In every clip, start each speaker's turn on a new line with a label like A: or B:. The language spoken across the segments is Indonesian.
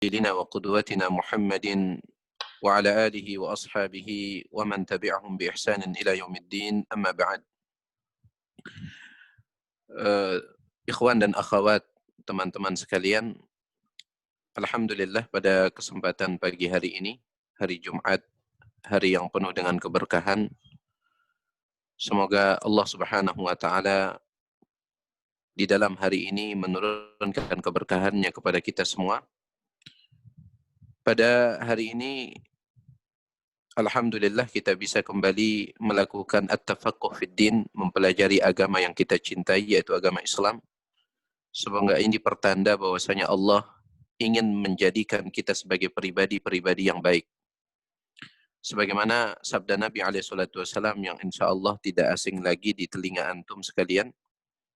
A: سيدنا وقدوتنا محمد وعلى آله وأصحابه ومن تبعهم بإحسان إلى يوم الدين أما بعد. Ikhwan dan akhwat, teman-teman sekalian, alhamdulillah pada kesempatan pagi hari ini, hari Jumat, hari yang penuh dengan keberkahan, semoga Allah Subhanahu wa taala di dalam hari ini menurunkan keberkahannya kepada kita semua. Pada hari ini alhamdulillah kita bisa kembali melakukan at-tafaqquh fid din, mempelajari agama yang kita cintai yaitu agama Islam. Semoga ini pertanda bahwasanya Allah ingin menjadikan kita sebagai pribadi-pribadi yang baik. Sebagaimana sabda Nabi SAW yang insya Allah tidak asing lagi di telinga antum sekalian.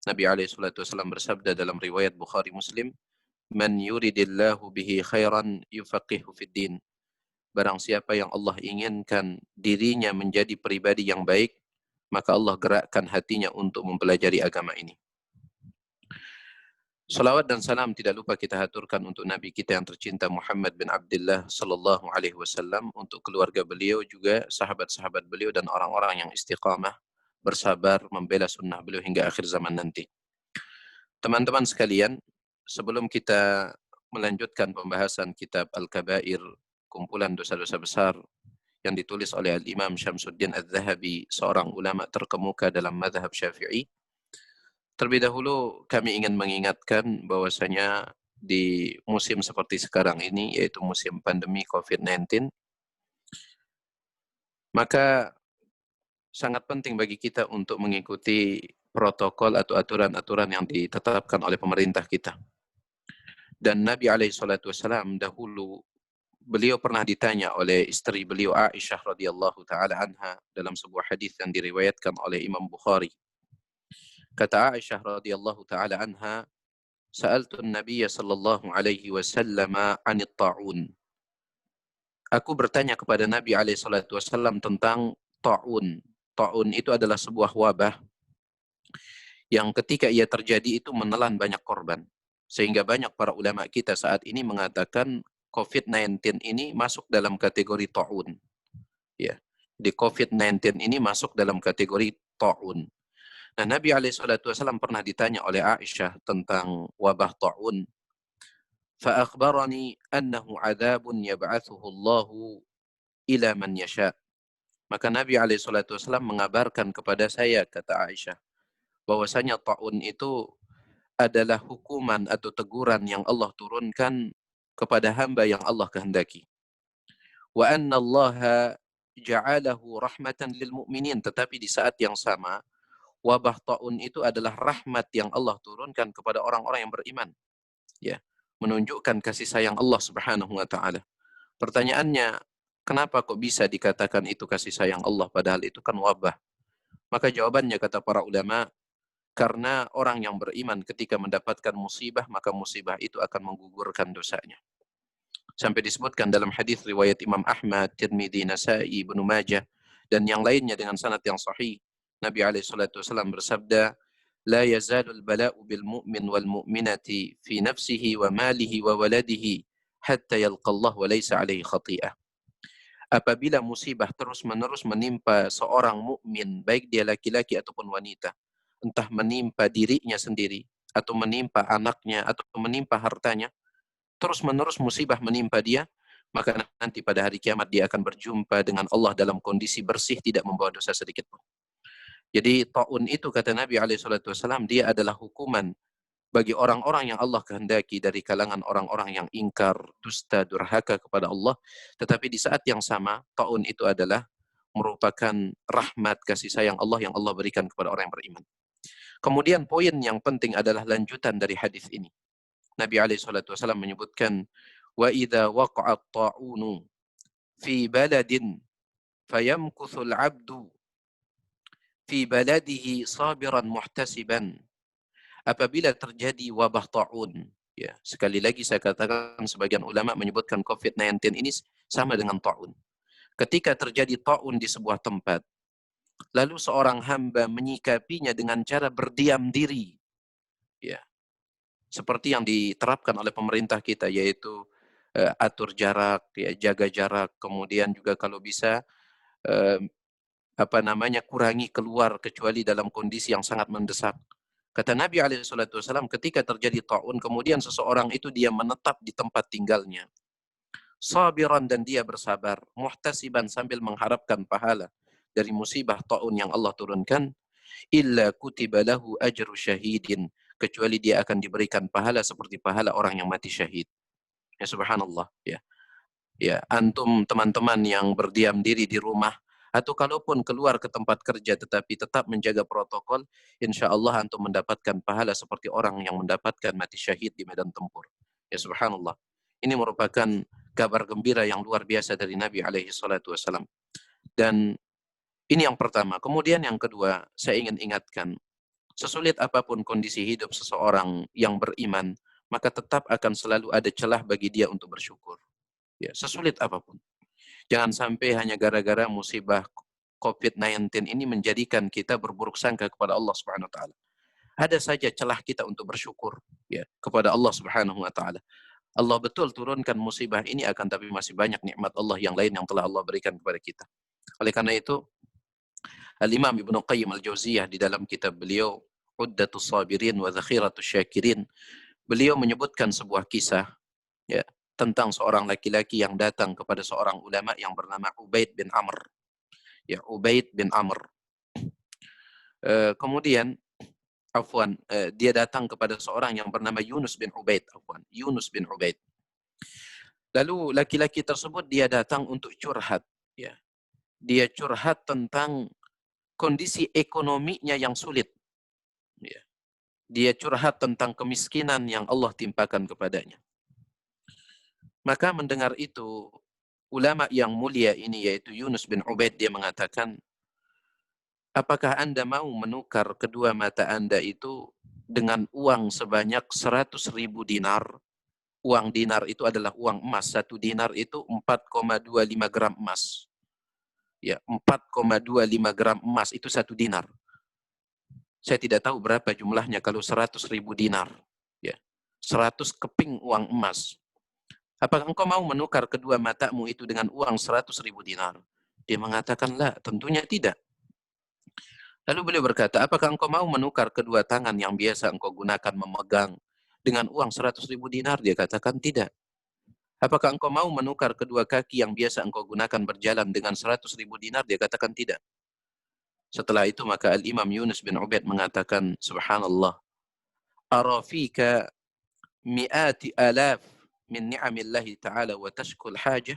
A: Nabi SAW bersabda dalam riwayat Bukhari Muslim, "Man yuridillahu bihi khairan yufaqihu fid din." Barang siapa yang Allah inginkan dirinya menjadi pribadi yang baik, maka Allah gerakkan hatinya untuk mempelajari agama ini. Salawat dan salam tidak lupa kita haturkan untuk Nabi kita yang tercinta Muhammad bin Abdullah sallallahu alaihi wasallam, untuk keluarga beliau juga, sahabat-sahabat beliau dan orang-orang yang istiqamah bersabar membela sunnah beliau hingga akhir zaman nanti. Teman-teman sekalian, sebelum kita melanjutkan pembahasan kitab Al-Kabair, kumpulan dosa-dosa besar yang ditulis oleh Al-Imam Syamsuddin Al-Zahabi, seorang ulama terkemuka dalam mazhab Syafi'i. Terlebih dahulu kami ingin mengingatkan bahwasanya di musim seperti sekarang ini, yaitu musim pandemi COVID-19, maka sangat penting bagi kita untuk mengikuti protokol atau aturan-aturan yang ditetapkan oleh pemerintah kita. Dan Nabi SAW dahulu, beliau pernah ditanya oleh istri beliau Aisyah radhiyallahu taala anha dalam sebuah hadis yang diriwayatkan oleh Imam Bukhari. Kata Aisyah radhiyallahu taala anha, "Sa'altu an-nabiy sallallahu alaihi wasallam 'anit ta'un." Aku bertanya kepada Nabi alaihi salatu wasallam tentang ta'un. Ta'un itu adalah sebuah wabah yang ketika ia terjadi itu menelan banyak korban. Sehingga banyak para ulama kita saat ini mengatakan COVID-19 ini masuk dalam kategori ta'un. Ya. Di COVID-19 ini masuk dalam kategori ta'un. Nah, Nabi SAW pernah ditanya oleh Aisyah tentang wabah ta'un. فَأَخْبَرَنِي أَنَّهُ عَذَابٌ يَبْعَثُهُ اللَّهُ إِلَى مَنْ يَشَاءُ. Maka Nabi SAW mengabarkan kepada saya, kata Aisyah, bahwasanya ta'un itu adalah hukuman atau teguran yang Allah turunkan kepada hamba yang Allah kehendaki. Wa anna Allah ja'alahu rahmatan lil mu'minin. Tetapi di saat yang sama, wabah ta'un itu adalah rahmat yang Allah turunkan kepada orang-orang yang beriman. Ya, menunjukkan kasih sayang Allah Subhanahu wa taala. Pertanyaannya, kenapa kok bisa dikatakan itu kasih sayang Allah padahal itu kan wabah? Maka jawabannya kata para ulama, karena orang yang beriman ketika mendapatkan musibah, maka musibah itu akan menggugurkan dosanya. Sampai disebutkan dalam hadis riwayat Imam Ahmad, Tirmidzi, Nasa'i, Ibnu Majah dan yang lainnya dengan sanad yang sahih. Nabi alaihi salatu wasallam bersabda, "La yazalul bala'u bil mu'min wal mu'minati fi nafsihi wa malihi wa waladihi hatta yalqa Allah wa laysa alaihi khati'ah." Apabila musibah terus-menerus menimpa seorang mukmin, baik dia laki-laki ataupun wanita, entah menimpa dirinya sendiri, atau menimpa anaknya, atau menimpa hartanya, terus-menerus musibah menimpa dia, maka nanti pada hari kiamat dia akan berjumpa dengan Allah dalam kondisi bersih, tidak membawa dosa sedikit pun. Jadi ta'un itu, kata Nabi SAW, dia adalah hukuman bagi orang-orang yang Allah kehendaki dari kalangan orang-orang yang ingkar, dusta, durhaka kepada Allah. Tetapi di saat yang sama, ta'un itu adalah merupakan rahmat kasih sayang Allah yang Allah berikan kepada orang yang beriman. Kemudian poin yang penting adalah lanjutan dari hadis ini. Nabi SAW menyebutkan, wa idza waqa'a at-ta'unu fi baladin fayamkuthu al-'abdu fi baladihi sabiran muhtasiban. Apabila terjadi wabah ta'un, ya, sekali lagi saya katakan, sebagian ulama menyebutkan COVID-19 ini sama dengan ta'un. Ketika terjadi ta'un di sebuah tempat, lalu seorang hamba menyikapinya dengan cara berdiam diri, ya, seperti yang diterapkan oleh pemerintah kita, yaitu atur jarak, ya, jaga jarak, kemudian juga kalau bisa eh, kurangi keluar kecuali dalam kondisi yang sangat mendesak. Kata Nabi SAW, ketika terjadi ta'un, kemudian seseorang itu dia menetap di tempat tinggalnya, sabiran, dan dia bersabar, muhtasiban, sambil mengharapkan pahala dari musibah ta'un yang Allah turunkan, illa kutiba lahu ajru syahidin, kecuali dia akan diberikan pahala seperti pahala orang yang mati syahid. Ya subhanallah, ya. Ya, antum teman-teman yang berdiam diri di rumah atau kalaupun keluar ke tempat kerja tetapi tetap menjaga protokol, insya Allah antum mendapatkan pahala seperti orang yang mendapatkan mati syahid di medan tempur. Ya subhanallah. Ini merupakan kabar gembira yang luar biasa dari Nabi alaihi salatu wasallam. Dan ini yang pertama. Kemudian yang kedua, saya ingin ingatkan, sesulit apapun kondisi hidup seseorang yang beriman, maka tetap akan selalu ada celah bagi dia untuk bersyukur. Ya, sesulit apapun. Jangan sampai hanya gara-gara musibah COVID-19 ini menjadikan kita berburuk sangka kepada Allah Subhanahu wa taala. Ada saja celah kita untuk bersyukur, ya, kepada Allah Subhanahu wa taala. Allah betul turunkan musibah ini, akan tapi masih banyak nikmat Allah yang lain yang telah Allah berikan kepada kita. Oleh karena itu, Al-Imam Ibnu Qayyim Al-Jauziyah di dalam kitab beliau Uddatus Sabirin wa Zakhiratus Syakirin, beliau menyebutkan sebuah kisah, ya, tentang seorang laki-laki yang datang kepada seorang ulama yang bernama Ubaid bin Amr. Ya, Ubaid bin Amr. Kemudian dia datang kepada seorang yang bernama Yunus bin Ubaid. Yunus bin Ubaid. Lalu laki-laki tersebut dia datang untuk curhat. Ya. Dia curhat tentang kondisi ekonominya yang sulit. Ya. Dia curhat tentang kemiskinan yang Allah timpakan kepadanya. Maka mendengar itu, ulama yang mulia ini yaitu Yunus bin Ubaid, dia mengatakan, apakah Anda mau menukar kedua mata Anda itu dengan uang sebanyak 100.000 dinar? Uang dinar itu adalah uang emas. 1 dinar itu 4,25 gram emas. Ya, 4,25 gram emas itu 1 dinar. Saya tidak tahu berapa jumlahnya kalau 100.000 dinar. Ya, 100 keping uang emas. Apakah engkau mau menukar kedua matamu itu dengan uang 100.000 dinar? Dia mengatakan, lah, tentunya tidak. Lalu beliau berkata, apakah engkau mau menukar kedua tangan yang biasa engkau gunakan memegang dengan uang 100.000 dinar? Dia katakan tidak. Apakah engkau mau menukar kedua kaki yang biasa engkau gunakan berjalan dengan 100.000 dinar? Dia katakan tidak. Setelah itu maka Al-Imam Yunus bin Ubaid mengatakan, subhanallah, arafika mi'ati alaf min ni'amillahi ta'ala wa tashkul hajah.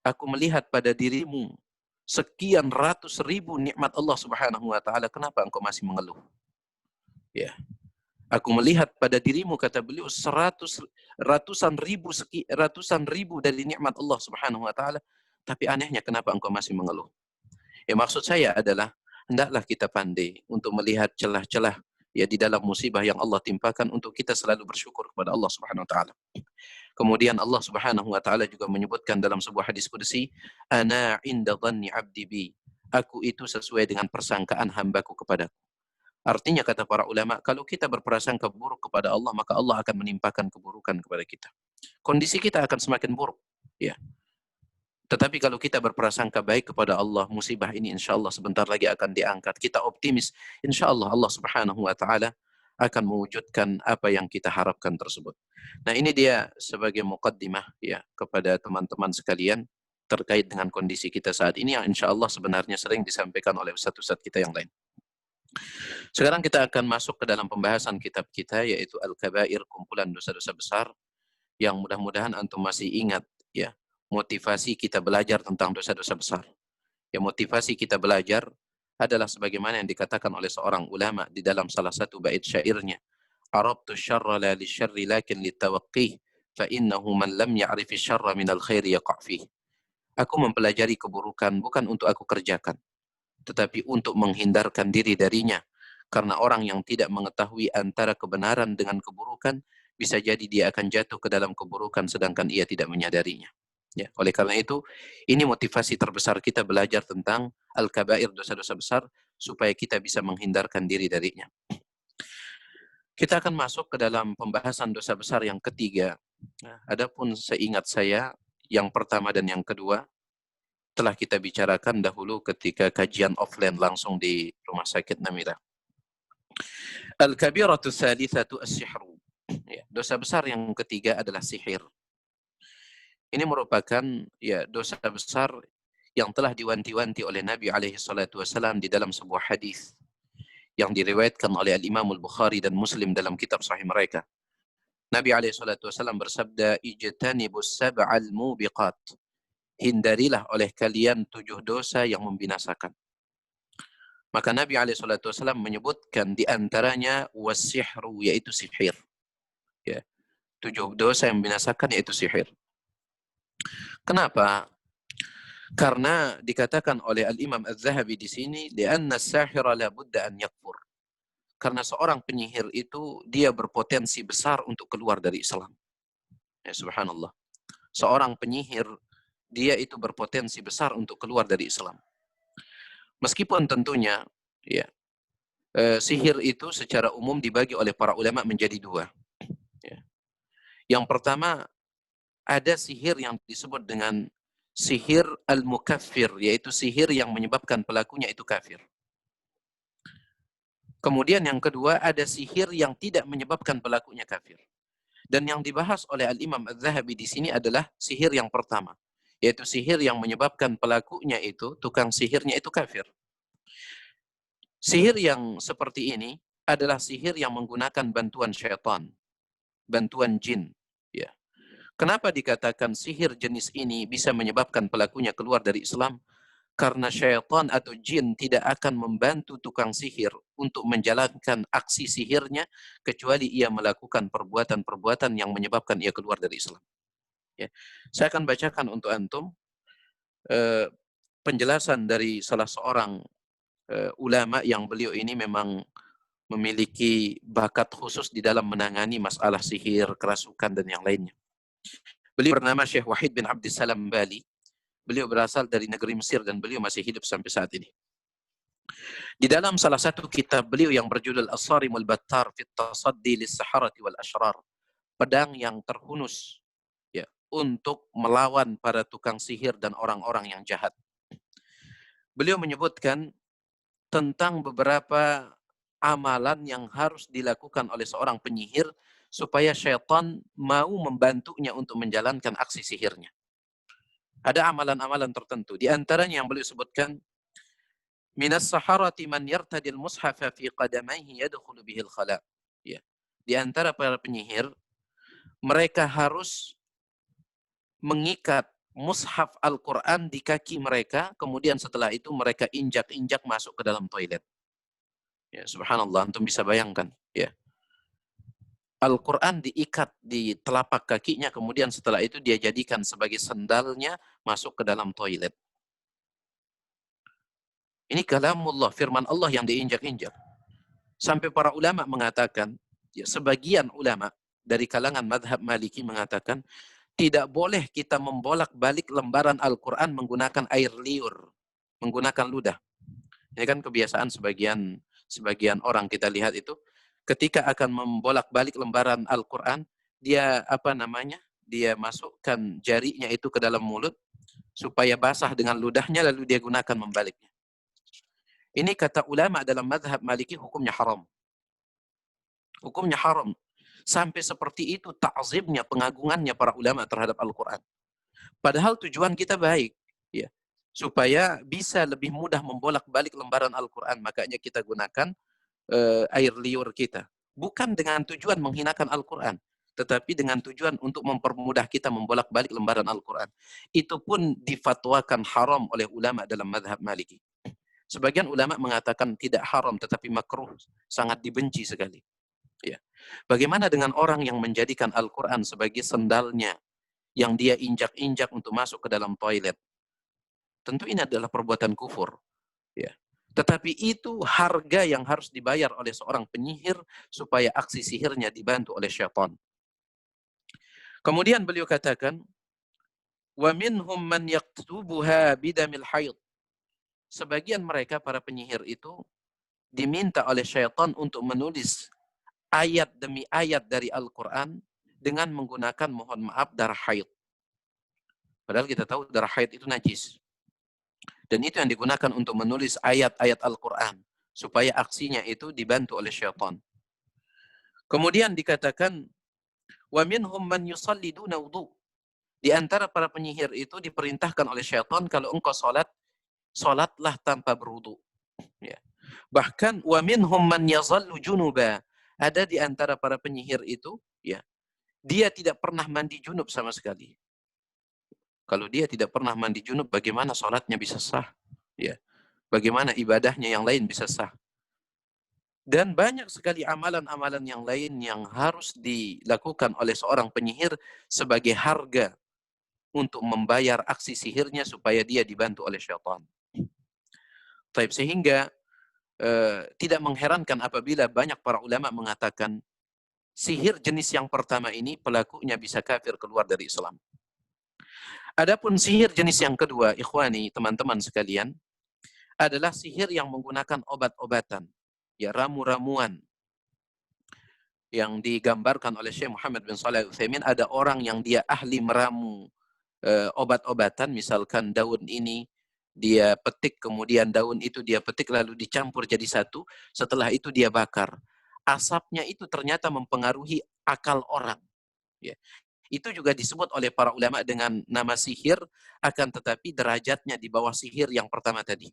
A: Aku melihat pada dirimu sekian ratus ribu nikmat Allah Subhanahu wa taala, kenapa engkau masih mengeluh? Ya. Aku melihat pada dirimu, kata beliau, ratusan ribu dari nikmat Allah Subhanahu wa taala, tapi anehnya kenapa engkau masih mengeluh? Ya, maksud saya adalah hendaklah kita pandai untuk melihat celah-celah, ya, di dalam musibah yang Allah timpakan, untuk kita selalu bersyukur kepada Allah Subhanahu wa taala. Kemudian Allah Subhanahu wa taala juga menyebutkan dalam sebuah hadis qudsi, ana inda dhanni 'abdi bi. Aku itu sesuai dengan persangkaan hambaku kepadaku. Artinya kata para ulama, kalau kita berprasangka buruk kepada Allah, maka Allah akan menimpakan keburukan kepada kita. Kondisi kita akan semakin buruk, ya. Tetapi kalau kita berprasangka baik kepada Allah, musibah ini insya Allah sebentar lagi akan diangkat. Kita optimis, insya Allah Allah Subhanahu wa taala akan mewujudkan apa yang kita harapkan tersebut. Nah, ini dia sebagai muqaddimah, ya, kepada teman-teman sekalian terkait dengan kondisi kita saat ini yang insya Allah sebenarnya sering disampaikan oleh ustadz-ustadz kita yang lain. Sekarang kita akan masuk ke dalam pembahasan kitab kita, yaitu Al-Kabair, kumpulan dosa-dosa besar, yang mudah-mudahan antum masih ingat, ya, motivasi kita belajar tentang dosa-dosa besar. Ya, motivasi kita belajar adalah sebagaimana yang dikatakan oleh seorang ulama di dalam salah satu bait syairnya, Arabtu syarra la lisyarri lakin litawaqqih, fa innahu man lam ya'rifi syarra minal khairi yaqa' fih. Aku mempelajari keburukan bukan untuk aku kerjakan, tetapi untuk menghindarkan diri darinya. Karena orang yang tidak mengetahui antara kebenaran dengan keburukan, bisa jadi dia akan jatuh ke dalam keburukan sedangkan ia tidak menyadarinya. Ya, oleh karena itu, ini motivasi terbesar kita belajar tentang al-kabair, dosa-dosa besar, supaya kita bisa menghindarkan diri darinya. Kita akan masuk ke dalam pembahasan dosa besar yang ketiga, Nah, adapun seingat saya, yang pertama dan yang kedua telah kita bicarakan dahulu ketika kajian offline langsung di Rumah Sakit Namira. Al-kabiratu tsalitsatu as-sihru. Ya, dosa besar yang ketiga adalah sihir. Ini merupakan ya dosa besar yang telah diwanti-wanti oleh Nabi alaihi salatu wasallam di dalam sebuah hadis yang diriwayatkan oleh Al-Imam Al-Bukhari dan Muslim dalam kitab sahih mereka. Nabi alaihi salatu wasallam bersabda, "Ijtanibus sab'al mubiqat." Hindarilah oleh kalian 7 dosa yang membinasakan. Maka Nabi alaihi salatu wasallam menyebutkan di antaranya wasihru, yaitu sihir. Ya, 7 dosa yang membinasakan yaitu sihir. Kenapa? Karena dikatakan oleh Al-Imam Az-Zahabi di sini, "Li'anna as-sahira la budda an yakfur." Karena seorang penyihir itu dia berpotensi besar untuk keluar dari Islam. Ya, subhanallah. Seorang penyihir dia itu berpotensi besar untuk keluar dari Islam. Meskipun tentunya ya, sihir itu secara umum dibagi oleh para ulama menjadi 2. Ya. Yang pertama, ada sihir yang disebut dengan sihir al-mukaffir, yaitu sihir yang menyebabkan pelakunya itu kafir. Kemudian yang kedua, ada sihir yang tidak menyebabkan pelakunya kafir. Dan yang dibahas oleh Al-Imam Az-Zahabi di sini adalah sihir yang pertama, yaitu sihir yang menyebabkan pelakunya itu, tukang sihirnya itu kafir. Sihir yang seperti ini adalah sihir yang menggunakan bantuan syaitan, bantuan jin. Ya. Kenapa dikatakan sihir jenis ini bisa menyebabkan pelakunya keluar dari Islam? Karena syaitan atau jin tidak akan membantu tukang sihir untuk menjalankan aksi sihirnya kecuali ia melakukan perbuatan-perbuatan yang menyebabkan ia keluar dari Islam. Ya. Saya akan bacakan untuk antum penjelasan dari salah seorang ulama yang beliau ini memang memiliki bakat khusus di dalam menangani masalah sihir, kerasukan, dan yang lainnya. Beliau bernama Syekh Wahid bin Abdissalam Bali. Beliau berasal dari negeri Mesir dan beliau masih hidup sampai saat ini. Di dalam salah satu kitab beliau yang berjudul As-Sarimul Battar fi Tasaddi lis-Saharati wal Ashrar, pedang yang terhunus ya untuk melawan para tukang sihir dan orang-orang yang jahat. Beliau menyebutkan tentang beberapa amalan yang harus dilakukan oleh seorang penyihir supaya syaitan mau membantunya untuk menjalankan aksi sihirnya. Ada amalan-amalan tertentu. Di antaranya yang beliau sebutkan, minas saharati man yartadil mushafa fi qadamaihi yadkhulu bihil khala. Ya. Di antara para penyihir, mereka harus mengikat mushaf Al-Quran di kaki mereka, kemudian setelah itu mereka injak-injak masuk ke dalam toilet. Ya, subhanallah, antum bisa bayangkan. Ya. Al-Quran diikat di telapak kakinya, kemudian setelah itu dia jadikan sebagai sendalnya masuk ke dalam toilet. Ini kalamullah, firman Allah yang diinjak-injak. Sampai para ulama mengatakan, ya, sebagian ulama dari kalangan madhab Maliki mengatakan, tidak boleh kita membolak-balik lembaran Al-Quran menggunakan air liur, menggunakan ludah. Ini kan kebiasaan sebagian orang kita lihat itu, ketika akan membolak-balik lembaran Al-Quran, dia dia masukkan jarinya itu ke dalam mulut supaya basah dengan ludahnya, lalu dia gunakan membaliknya. Ini kata ulama dalam mazhab Maliki hukumnya haram. Hukumnya haram. Sampai seperti itu ta'zimnya, pengagungannya para ulama terhadap Al-Quran. Padahal tujuan kita baik, ya, supaya bisa lebih mudah membolak-balik lembaran Al-Quran. Makanya kita gunakan air liur kita. Bukan dengan tujuan menghinakan Al-Quran, tetapi dengan tujuan untuk mempermudah kita membolak-balik lembaran Al-Quran. Itu pun difatwakan haram oleh ulama dalam mazhab Maliki. Sebagian ulama mengatakan tidak haram, tetapi makruh, sangat dibenci sekali. Ya. Bagaimana dengan orang yang menjadikan Al-Quran sebagai sendalnya, yang dia injak-injak untuk masuk ke dalam toilet? Tentu ini adalah perbuatan kufur. Ya. Tetapi itu harga yang harus dibayar oleh seorang penyihir supaya aksi sihirnya dibantu oleh syaitan. Kemudian beliau katakan, wa minhum man yaktubuha bidamil haid. Sebagian mereka para penyihir itu diminta oleh syaitan untuk menulis ayat demi ayat dari Al-Quran dengan menggunakan, mohon maaf, darah haid. Padahal kita tahu darah haid itu najis. Dan itu yang digunakan untuk menulis ayat-ayat Al-Quran. Supaya aksinya itu dibantu oleh syaitan. Kemudian dikatakan, وَمِنْهُمْ مَنْ يُصَلِّ دُونَ وُضُوء. Di antara para penyihir itu diperintahkan oleh syaitan, kalau engkau sholat, sholatlah tanpa berwudu. Ya. Bahkan, وَمِنْهُمْ مَنْ يَظَلُّ جُنُبًا. Ada di antara para penyihir itu, ya, dia tidak pernah mandi junub sama sekali. Kalau dia tidak pernah mandi junub, bagaimana sholatnya bisa sah? Ya. Bagaimana ibadahnya yang lain bisa sah? Dan banyak sekali amalan-amalan yang lain yang harus dilakukan oleh seorang penyihir sebagai harga untuk membayar aksi sihirnya supaya dia dibantu oleh syaitan. Taib, sehingga tidak mengherankan apabila banyak para ulama mengatakan sihir jenis yang pertama ini pelakunya bisa kafir, keluar dari Islam. Adapun sihir jenis yang kedua, ikhwani, teman-teman sekalian, adalah sihir yang menggunakan obat-obatan, ya, ramu-ramuan, yang digambarkan oleh Syekh Muhammad bin Shalih Al-Utsaimin. Ada orang yang dia ahli meramu obat-obatan, misalkan daun ini dia petik, kemudian daun itu dia petik lalu dicampur jadi satu, setelah itu dia bakar. Asapnya itu ternyata mempengaruhi akal orang. Ya. Itu juga disebut oleh para ulama dengan nama sihir, akan tetapi derajatnya di bawah sihir yang pertama tadi.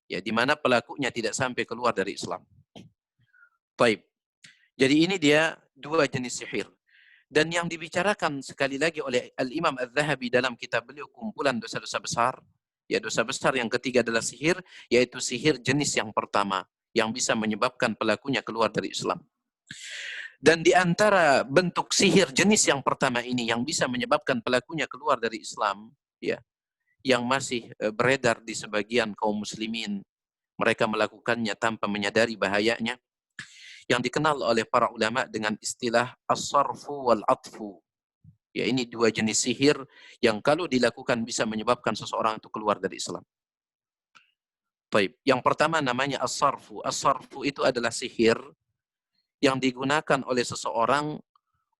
A: Ya, di mana pelakunya tidak sampai keluar dari Islam. Baik. Jadi ini dia dua jenis sihir. Dan yang dibicarakan sekali lagi oleh Al-Imam Al-Zahabi dalam kitab beliau Kumpulan Dosa-Dosa Besar, ya, dosa besar yang ketiga adalah sihir, yaitu sihir jenis yang pertama yang bisa menyebabkan pelakunya keluar dari Islam. Dan di antara bentuk sihir jenis yang pertama ini yang bisa menyebabkan pelakunya keluar dari Islam, ya, yang masih beredar di sebagian kaum muslimin, mereka melakukannya tanpa menyadari bahayanya, yang dikenal oleh para ulama dengan istilah as-sarfu wal-atfu. Ya, ini dua jenis sihir yang kalau dilakukan bisa menyebabkan seseorang itu keluar dari Islam. Baik, yang pertama namanya as-sarfu. As-sarfu itu adalah sihir yang digunakan oleh seseorang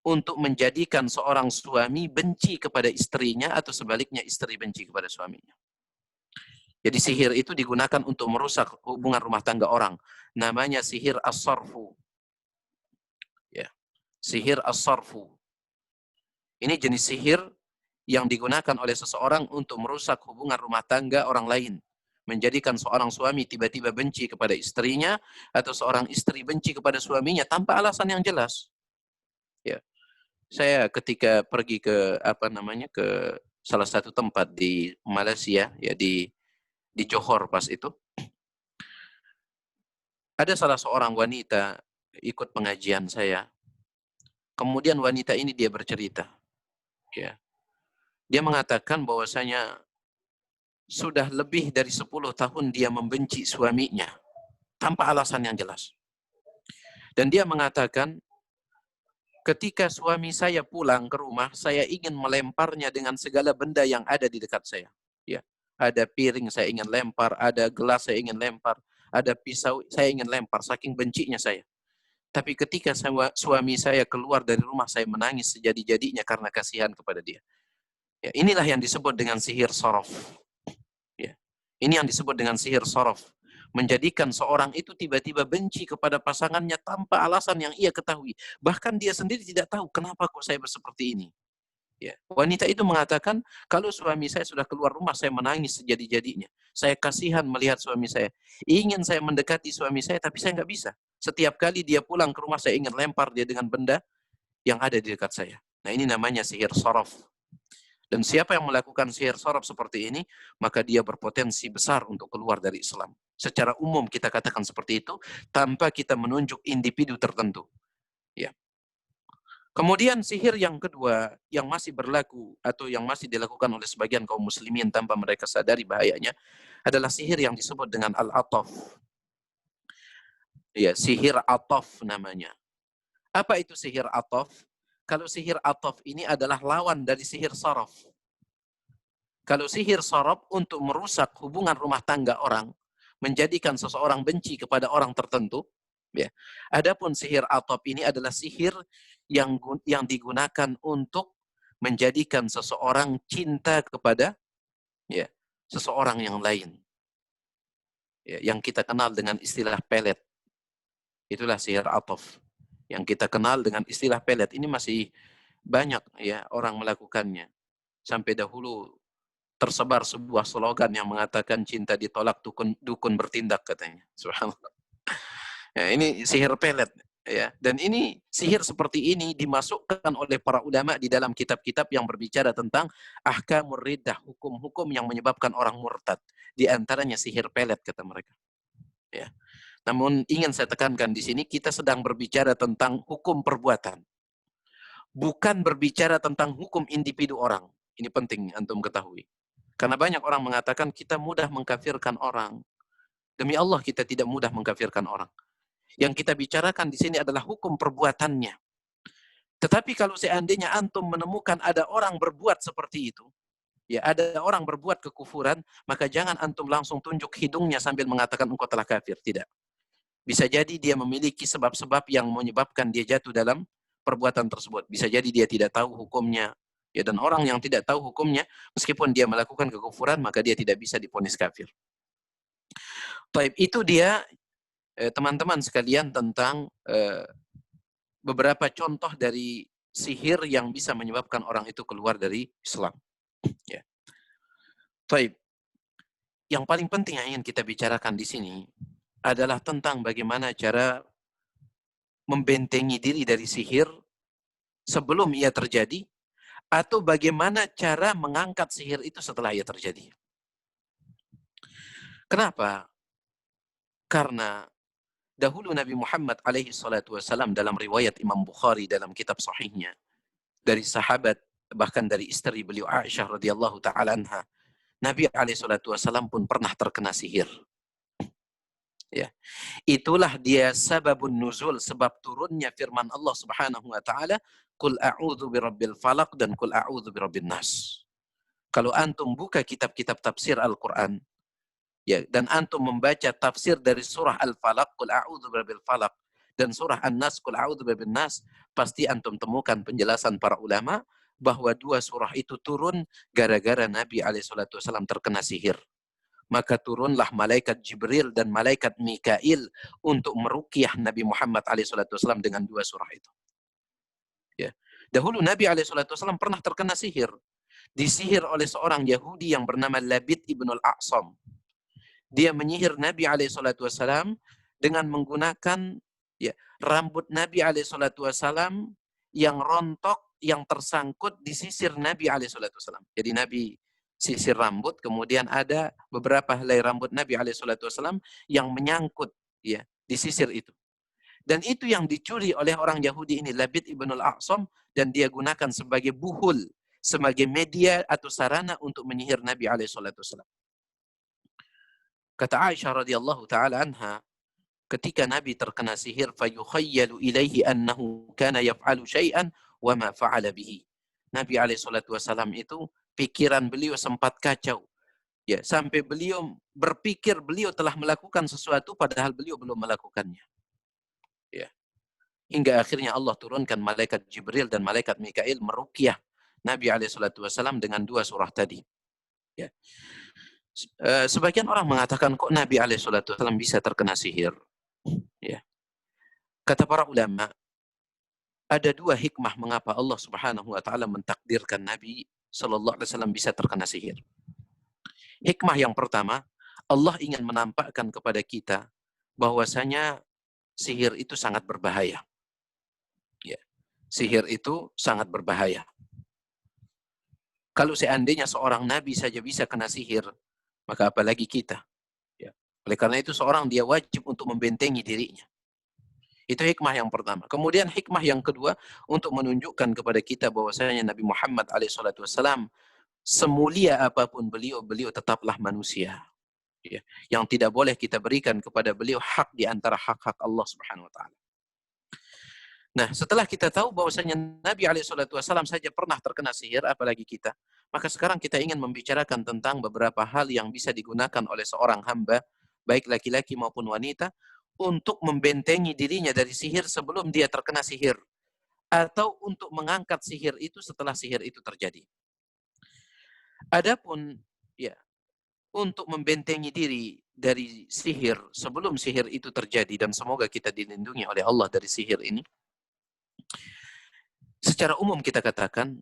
A: untuk menjadikan seorang suami benci kepada istrinya atau sebaliknya istri benci kepada suaminya. Jadi sihir itu digunakan untuk merusak hubungan rumah tangga orang. Namanya sihir as-sarfu. Ya. Sihir as-sarfu. Ini jenis sihir yang digunakan oleh seseorang untuk merusak hubungan rumah tangga orang lain. Menjadikan seorang suami tiba-tiba benci kepada istrinya atau seorang istri benci kepada suaminya tanpa alasan yang jelas. Ya. Saya ketika pergi ke ke salah satu tempat di Malaysia, ya, di Johor pas itu, ada salah seorang wanita ikut pengajian saya. Kemudian wanita ini dia bercerita, ya. Dia mengatakan bahwasanya sudah lebih dari 10 tahun dia membenci suaminya tanpa alasan yang jelas. Dan dia mengatakan, ketika suami saya pulang ke rumah, saya ingin melemparnya dengan segala benda yang ada di dekat saya. Ya, ada piring saya ingin lempar, ada gelas saya ingin lempar, ada pisau saya ingin lempar, saking bencinya saya. Tapi ketika suami saya keluar dari rumah, saya menangis sejadi-jadinya karena kasihan kepada dia. Ya, inilah yang disebut dengan sihir sorof. Ya. Ini yang disebut dengan sihir sorof. Menjadikan seorang itu tiba-tiba benci kepada pasangannya tanpa alasan yang ia ketahui. Bahkan dia sendiri tidak tahu kenapa kok saya seperti ini. Ya. Wanita itu mengatakan, kalau suami saya sudah keluar rumah, saya menangis sejadi-jadinya. Saya kasihan melihat suami saya. Ingin saya mendekati suami saya, tapi saya nggak bisa. Setiap kali dia pulang ke rumah, saya ingin lempar dia dengan benda yang ada di dekat saya. Nah, ini namanya sihir sorof. Dan siapa yang melakukan sihir sorof seperti ini, maka dia berpotensi besar untuk keluar dari Islam. Secara umum kita katakan seperti itu, tanpa kita menunjuk individu tertentu. Ya. Kemudian sihir yang kedua, yang masih berlaku, atau yang masih dilakukan oleh sebagian kaum muslimin tanpa mereka sadari bahayanya, adalah sihir yang disebut dengan al-ataf. Ya, sihir ataf namanya. Apa itu sihir ataf? Kalau sihir ataf ini adalah lawan dari sihir sorof. Kalau sihir sorof untuk merusak hubungan rumah tangga orang, menjadikan seseorang benci kepada orang tertentu, Ya. Adapun sihir atop ini adalah sihir yang digunakan untuk menjadikan seseorang cinta kepada ya seseorang yang lain. Ya, yang kita kenal dengan istilah pelet. Itulah sihir atof. Yang kita kenal dengan istilah pelet. Ini masih banyak ya orang melakukannya. Sampai dahulu tersebar sebuah slogan yang mengatakan cinta ditolak dukun, dukun bertindak katanya. Subhanallah. Ya, ini sihir pelet ya. Dan ini sihir seperti ini dimasukkan oleh para ulama di dalam kitab-kitab yang berbicara tentang ahkamur riddah, hukum-hukum yang menyebabkan orang murtad. Di antaranya sihir pelet kata mereka. Ya. Namun ingin saya tekankan di sini kita sedang berbicara tentang hukum perbuatan. Bukan berbicara tentang hukum individu orang. Ini penting antum ketahui. Karena banyak orang mengatakan kita mudah mengkafirkan orang. Demi Allah kita tidak mudah mengkafirkan orang. Yang kita bicarakan di sini adalah hukum perbuatannya. Tetapi kalau seandainya antum menemukan ada orang berbuat seperti itu, ya ada orang berbuat kekufuran, maka jangan antum langsung tunjuk hidungnya sambil mengatakan engkau telah kafir. Tidak. Bisa jadi dia memiliki sebab-sebab yang menyebabkan dia jatuh dalam perbuatan tersebut. Bisa jadi dia tidak tahu hukumnya. Ya, dan orang yang tidak tahu hukumnya, meskipun dia melakukan kekufuran, maka dia tidak bisa divonis kafir. Taib, itu dia teman-teman sekalian tentang beberapa contoh dari sihir yang bisa menyebabkan orang itu keluar dari Islam. Ya. Taib. Yang paling penting yang ingin kita bicarakan di sini adalah tentang bagaimana cara membentengi diri dari sihir sebelum ia terjadi, atau bagaimana cara mengangkat sihir itu setelah ia terjadi. Kenapa? Karena dahulu Nabi Muhammad alaihi salatu wasallam dalam riwayat Imam Bukhari dalam kitab sahihnya dari sahabat bahkan dari istri beliau Aisyah radhiyallahu taala anha, Nabi alaihi salatu wasallam pun pernah terkena sihir. Ya. Itulah dia sababun nuzul, sebab turunnya firman Allah Subhanahu wa taala, "Qul a'udzu birabbil falaq" dan "Qul a'udzu birabbin nas." Kalau antum buka kitab-kitab tafsir Al-Qur'an, ya, dan antum membaca tafsir dari surah Al-Falaq, "Qul a'udzu birabbil falaq" dan surah An-Nas, "Qul a'udzu birabbin nas", pasti antum temukan penjelasan para ulama bahwa dua surah itu turun gara-gara Nabi alaihi salatu wasallam terkena sihir. Maka turunlah malaikat Jibril dan malaikat Mikail untuk meruqyah Nabi Muhammad SAW dengan dua surah itu. Ya. Dahulu Nabi SAW pernah terkena sihir. Disihir oleh seorang Yahudi yang bernama Labid ibn al-A'sam. Dia menyihir Nabi SAW dengan menggunakan ya, rambut Nabi SAW yang rontok, yang tersangkut di sisir Nabi SAW. Jadi Nabi sisir rambut, kemudian ada beberapa helai rambut Nabi SAW yang menyangkut ya di sisir itu. Dan itu yang dicuri oleh orang Yahudi ini, Labid ibn al-A'sam, dan dia gunakan sebagai buhul, sebagai media atau sarana untuk menyihir Nabi SAW. Kata Aisyah radhiyallahu taala anha, ketika Nabi terkena sihir, fayukhayyalu ilaihi annahu kana yaf'alu syai'an wa ma fa'ala bihi. Nabi SAW itu pikiran beliau sempat kacau. Ya, sampai beliau berpikir beliau telah melakukan sesuatu padahal beliau belum melakukannya. Ya. Hingga akhirnya Allah turunkan malaikat Jibril dan malaikat Mikail meruqyah Nabi SAW dengan dua surah tadi. Ya. Sebagian orang mengatakan kok Nabi SAW bisa terkena sihir. Ya. Kata para ulama, ada dua hikmah mengapa Allah Subhanahu wa taala mentakdirkan Nabi sallallahu alaihi wasallam bisa terkena sihir. Hikmah yang pertama, Allah ingin menampakkan kepada kita bahwasanya sihir itu sangat berbahaya. Ya. Sihir itu sangat berbahaya. Kalau seandainya seorang nabi saja bisa kena sihir, maka apalagi kita. Ya. Oleh karena itu seorang dia wajib untuk membentengi dirinya. Itu hikmah yang pertama. Kemudian hikmah yang kedua, untuk menunjukkan kepada kita bahwasanya Nabi Muhammad SAW, semulia apapun beliau, beliau tetaplah manusia. Ya. Yang tidak boleh kita berikan kepada beliau hak di antara hak-hak Allah Subhanahu wa taala. Nah, setelah kita tahu bahwasanya Nabi SAW saja pernah terkena sihir, apalagi kita, maka sekarang kita ingin membicarakan tentang beberapa hal yang bisa digunakan oleh seorang hamba, baik laki-laki maupun wanita, untuk membentengi dirinya dari sihir sebelum dia terkena sihir, atau untuk mengangkat sihir itu setelah sihir itu terjadi. Adapun ya, untuk membentengi diri dari sihir sebelum sihir itu terjadi, dan semoga kita dilindungi oleh Allah dari sihir ini, secara umum kita katakan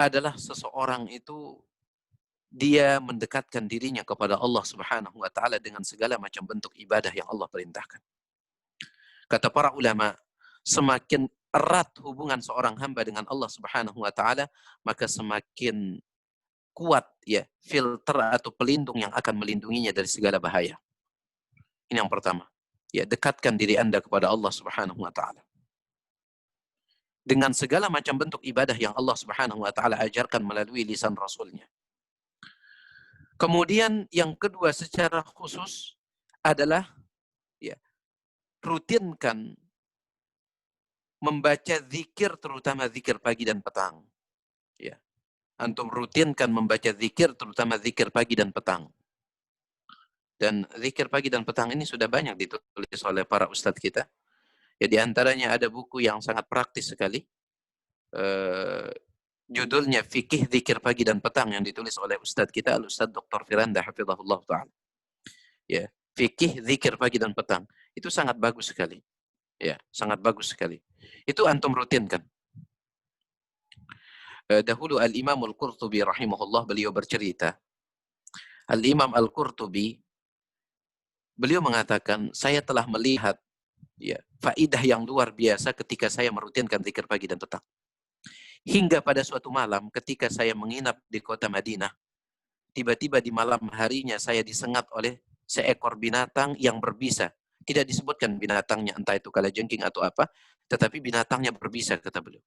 A: adalah seseorang itu dia mendekatkan dirinya kepada Allah Subhanahu wa taala dengan segala macam bentuk ibadah yang Allah perintahkan. Kata para ulama, semakin erat hubungan seorang hamba dengan Allah Subhanahu wa taala, maka semakin kuat ya filter atau pelindung yang akan melindunginya dari segala bahaya. Ini yang pertama. Ya, dekatkan diri Anda kepada Allah Subhanahu wa taala dengan segala macam bentuk ibadah yang Allah Subhanahu wa taala ajarkan melalui lisan Rasulnya. Kemudian yang kedua secara khusus adalah ya, rutinkan membaca zikir, terutama zikir pagi dan petang. Ya. Antum rutinkan membaca zikir, terutama zikir pagi dan petang. Dan zikir pagi dan petang ini sudah banyak ditulis oleh para ustadz kita. Ya, di antaranya ada buku yang sangat praktis sekali. Judulnya Fikih Zikir Pagi dan Petang, yang ditulis oleh ustadz kita, Al-Ustadz Dr. Firanda Hafizahullah Ta'ala. Ya, Fikih Zikir Pagi dan Petang. Itu sangat bagus sekali. Ya, sangat bagus sekali. Itu antum rutinkan. Dahulu Al-Imam Al-Qurtubi rahimahullah, beliau bercerita. Al-Imam Al-Qurtubi, beliau mengatakan, saya telah melihat ya, faidah yang luar biasa ketika saya merutinkan zikir pagi dan petang. Hingga pada suatu malam ketika saya menginap di kota Madinah, tiba-tiba di malam harinya saya disengat oleh seekor binatang yang berbisa. Tidak disebutkan binatangnya, entah itu kalajengking atau apa, tetapi binatangnya berbisa, kata beliau.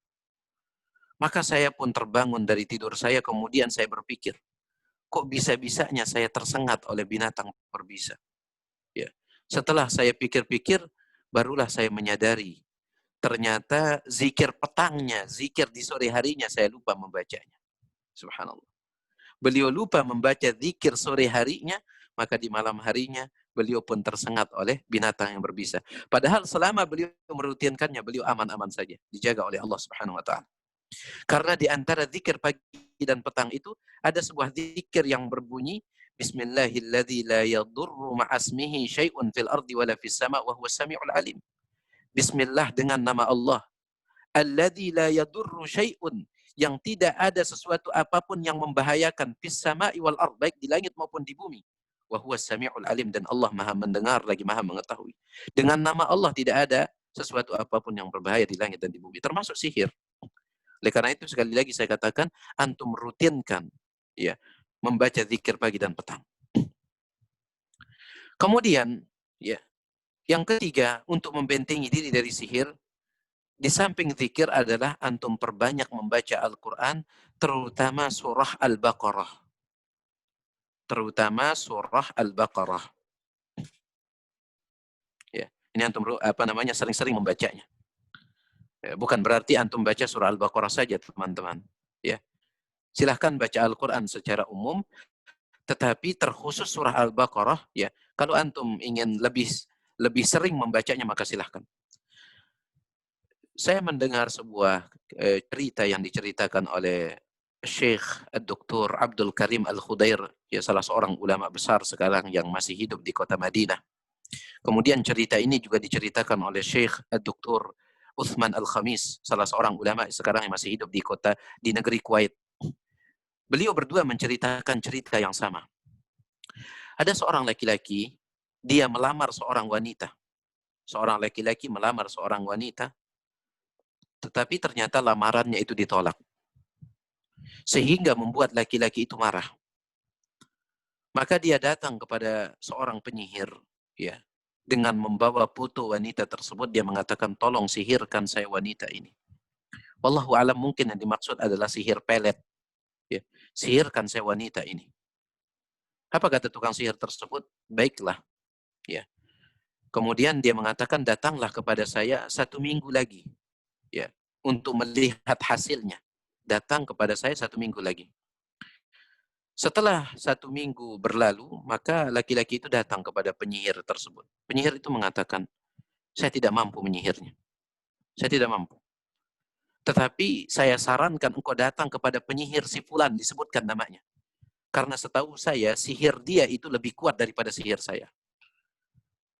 A: Maka saya pun terbangun dari tidur saya, kemudian saya berpikir, kok bisa-bisanya saya tersengat oleh binatang berbisa? Ya. Setelah saya pikir-pikir, barulah saya menyadari, ternyata zikir petangnya, zikir di sore harinya saya lupa membacanya. Subhanallah. Beliau lupa membaca zikir sore harinya, maka di malam harinya beliau pun tersengat oleh binatang yang berbisa. Padahal selama beliau merutinkannya, beliau aman-aman saja, dijaga oleh Allah Subhanahu wa taala. Karena di antara zikir pagi dan petang itu ada sebuah zikir yang berbunyi Bismillahilladzi la yadurru ma'asmihi syai'un fil ardi wala fis sama' wa huwas sami'ul alim. Bismillah, dengan nama Allah. Alladzi la yadurru syai'un, yang tidak ada sesuatu apapun yang membahayakan fis sama'i wal ard, baik di langit maupun di bumi. Wa huwas sami'ul alim, dan Allah Maha mendengar lagi Maha mengetahui. Dengan nama Allah tidak ada sesuatu apapun yang berbahaya di langit dan di bumi, termasuk sihir. Oleh karena itu sekali lagi saya katakan, antum rutinkan ya membaca zikir pagi dan petang. Kemudian ya, yang ketiga untuk membentengi diri dari sihir, di samping zikir adalah antum perbanyak membaca Al-Quran, terutama surah Al-Baqarah. Terutama surah Al-Baqarah. Ya, ini antum sering-sering membacanya. Bukan berarti antum baca surah Al-Baqarah saja, teman-teman. Ya. Silahkan baca Al-Quran secara umum, tetapi terkhusus surah Al-Baqarah, ya. Kalau antum ingin lebih sering membacanya, maka silahkan. Saya mendengar sebuah cerita yang diceritakan oleh Syekh Dr. Abdul Karim Al-Khudair, ya, salah seorang ulama besar sekarang yang masih hidup di kota Madinah. Kemudian cerita ini juga diceritakan oleh Syekh Dr. Uthman Al-Khamis, salah seorang ulama sekarang yang masih hidup di negeri Kuwait. Beliau berdua menceritakan cerita yang sama. Ada seorang laki-laki, dia melamar seorang wanita. Seorang laki-laki melamar seorang wanita, tetapi ternyata lamarannya itu ditolak. Sehingga membuat laki-laki itu marah. Maka dia datang kepada seorang penyihir, ya, dengan membawa foto wanita tersebut. Dia mengatakan, tolong sihirkan saya wanita ini. Wallahu alam, mungkin yang dimaksud adalah sihir pelet. Ya, sihirkan saya wanita ini. Apa kata tukang sihir tersebut? Baiklah. Ya. Kemudian dia mengatakan, datanglah kepada saya 1 minggu lagi, ya, untuk melihat hasilnya. Datang kepada saya 1 minggu lagi. Setelah 1 minggu berlalu, maka laki-laki itu datang kepada penyihir tersebut. Penyihir itu mengatakan, saya tidak mampu menyihirnya. Saya tidak mampu. Tetapi saya sarankan engkau datang kepada penyihir si fulan, disebutkan namanya. Karena setahu saya, sihir dia itu lebih kuat daripada sihir saya.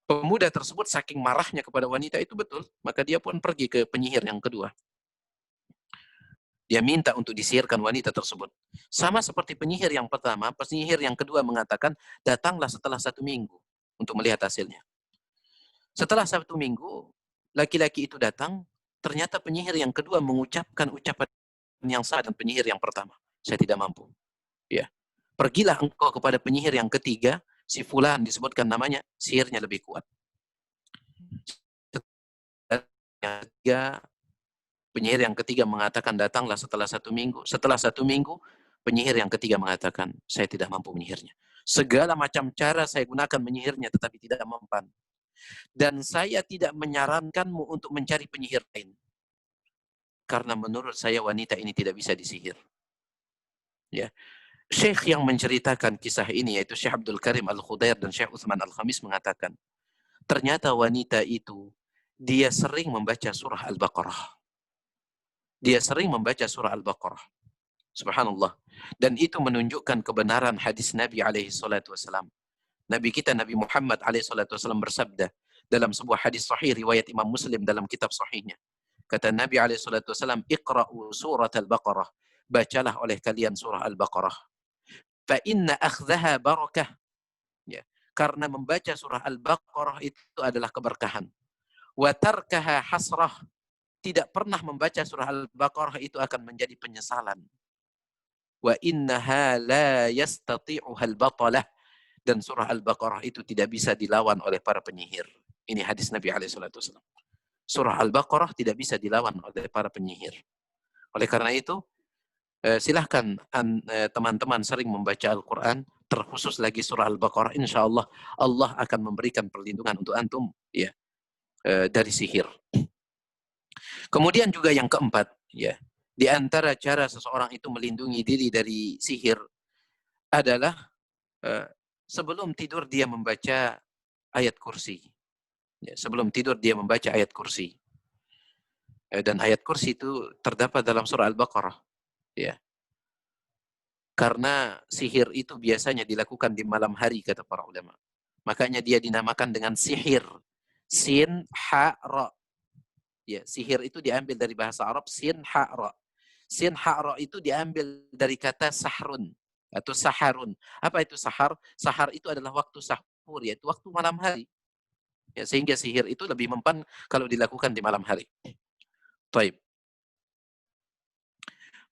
A: Pemuda tersebut saking marahnya kepada wanita itu betul, maka dia pun pergi ke penyihir yang kedua. Dia minta untuk disihirkan wanita tersebut. Sama seperti penyihir yang pertama, penyihir yang kedua mengatakan, datanglah setelah 1 minggu untuk melihat hasilnya. Setelah 1 minggu, laki-laki itu datang, ternyata penyihir yang kedua mengucapkan ucapan yang sama dengan penyihir yang pertama. Saya tidak mampu. Ya. Pergilah engkau kepada penyihir yang ketiga, si fulan disebutkan namanya, sihirnya lebih kuat. Penyihir yang ketiga mengatakan datanglah setelah 1 minggu. Setelah 1 minggu, penyihir yang ketiga mengatakan, saya tidak mampu menyihirnya. Segala macam cara saya gunakan menyihirnya, tetapi tidak mempan. Dan saya tidak menyarankanmu untuk mencari penyihir lain. Karena menurut saya wanita ini tidak bisa disihir. Ya. Syekh yang menceritakan kisah ini, yaitu Syekh Abdul Karim Al-Khudair dan Syekh Utsman Al-Khamis mengatakan, ternyata wanita itu, dia sering membaca surah Al-Baqarah. Dia sering membaca surah Al-Baqarah. Subhanallah. Dan itu menunjukkan kebenaran hadis Nabi alaihi salatu wasalam. Nabi kita Nabi Muhammad alaihi salatu wasalam bersabda dalam sebuah hadis sahih riwayat Imam Muslim dalam kitab sahihnya. Kata Nabi alaihi salatu wasalam, "Iqra'u surat Al-Baqarah." Bacalah oleh kalian surah Al-Baqarah. Fa inna akhdhaha barakah. Ya. Karena membaca surah Al-Baqarah itu adalah keberkahan. Wa tarkaha hasrah. Tidak pernah membaca surah Al-Baqarah itu akan menjadi penyesalan. Wa innaha la yastati'uha al-batalah. Dan surah Al-Baqarah itu tidak bisa dilawan oleh para penyihir. Ini hadis Nabi SAW. Surah Al-Baqarah tidak bisa dilawan oleh para penyihir. Oleh karena itu, silahkan teman-teman sering membaca Al-Quran, terkhusus lagi surah Al-Baqarah. Insya Allah, Allah akan memberikan perlindungan untuk antum ya, dari sihir. Kemudian juga yang keempat, ya, di antara cara seseorang itu melindungi diri dari sihir adalah sebelum tidur dia membaca ayat kursi. Ya, sebelum tidur dia membaca ayat kursi. Dan ayat kursi itu terdapat dalam surah Al-Baqarah. Ya. Karena sihir itu biasanya dilakukan di malam hari, kata para ulama. Makanya dia dinamakan dengan sihir. Sin, ha, ra. Ya, sihir itu diambil dari bahasa Arab sin, ha, ra. Sin, ha, ra itu diambil dari kata sahrun atau saharun. Apa itu sahar? Sahar itu adalah waktu sahur, yaitu waktu malam hari. Ya, sehingga sihir itu lebih mempan kalau dilakukan di malam hari. Taib.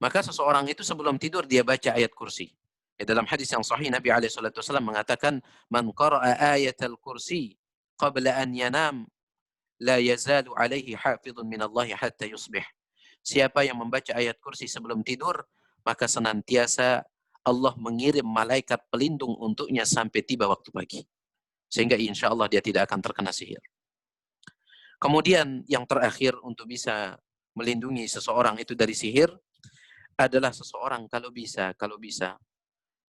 A: Maka seseorang itu sebelum tidur dia baca ayat kursi. Ya, dalam hadis yang sahih Nabi SAW mengatakan, "Man qara'a ayatal kursi qabla an yanam la yazalu alaihi hafidhun minallahi hatta yusbih." Siapa yang membaca ayat kursi sebelum tidur, maka senantiasa Allah mengirim malaikat pelindung untuknya sampai tiba waktu pagi. Sehingga insya Allah dia tidak akan terkena sihir. Kemudian yang terakhir untuk bisa melindungi seseorang itu dari sihir adalah seseorang kalau bisa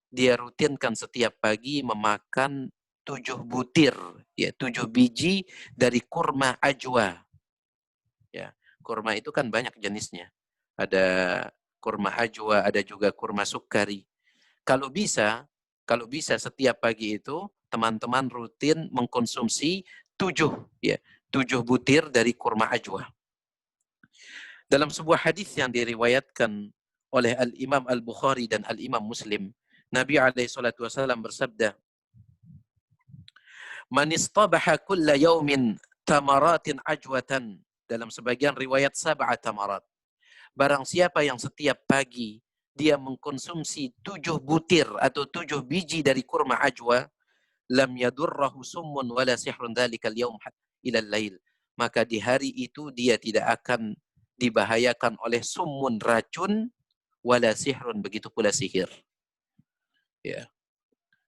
A: dia rutinkan setiap pagi memakan 7 butir, ya 7 biji dari kurma ajwa. Ya, kurma itu kan banyak jenisnya. Ada kurma ajwa, ada juga kurma sukari. Kalau bisa setiap pagi itu teman-teman rutin mengkonsumsi 7 butir dari kurma ajwa. Dalam sebuah hadis yang diriwayatkan oleh Al-Imam Al-Bukhari dan Al-Imam Muslim, Nabi SAW bersabda, "Man istabaha kulla yawmin tamaratin ajwatan." Dalam sebagian riwayat 7 tamarat. Barang siapa yang setiap pagi dia mengkonsumsi 7 butir atau 7 biji dari kurma ajwa, lam yadurrahu summun wala sihrun dhalikal yawm ilal lail. Maka di hari itu dia tidak akan dibahayakan oleh summun racun wala sihrun, begitu pula sihir. Ya.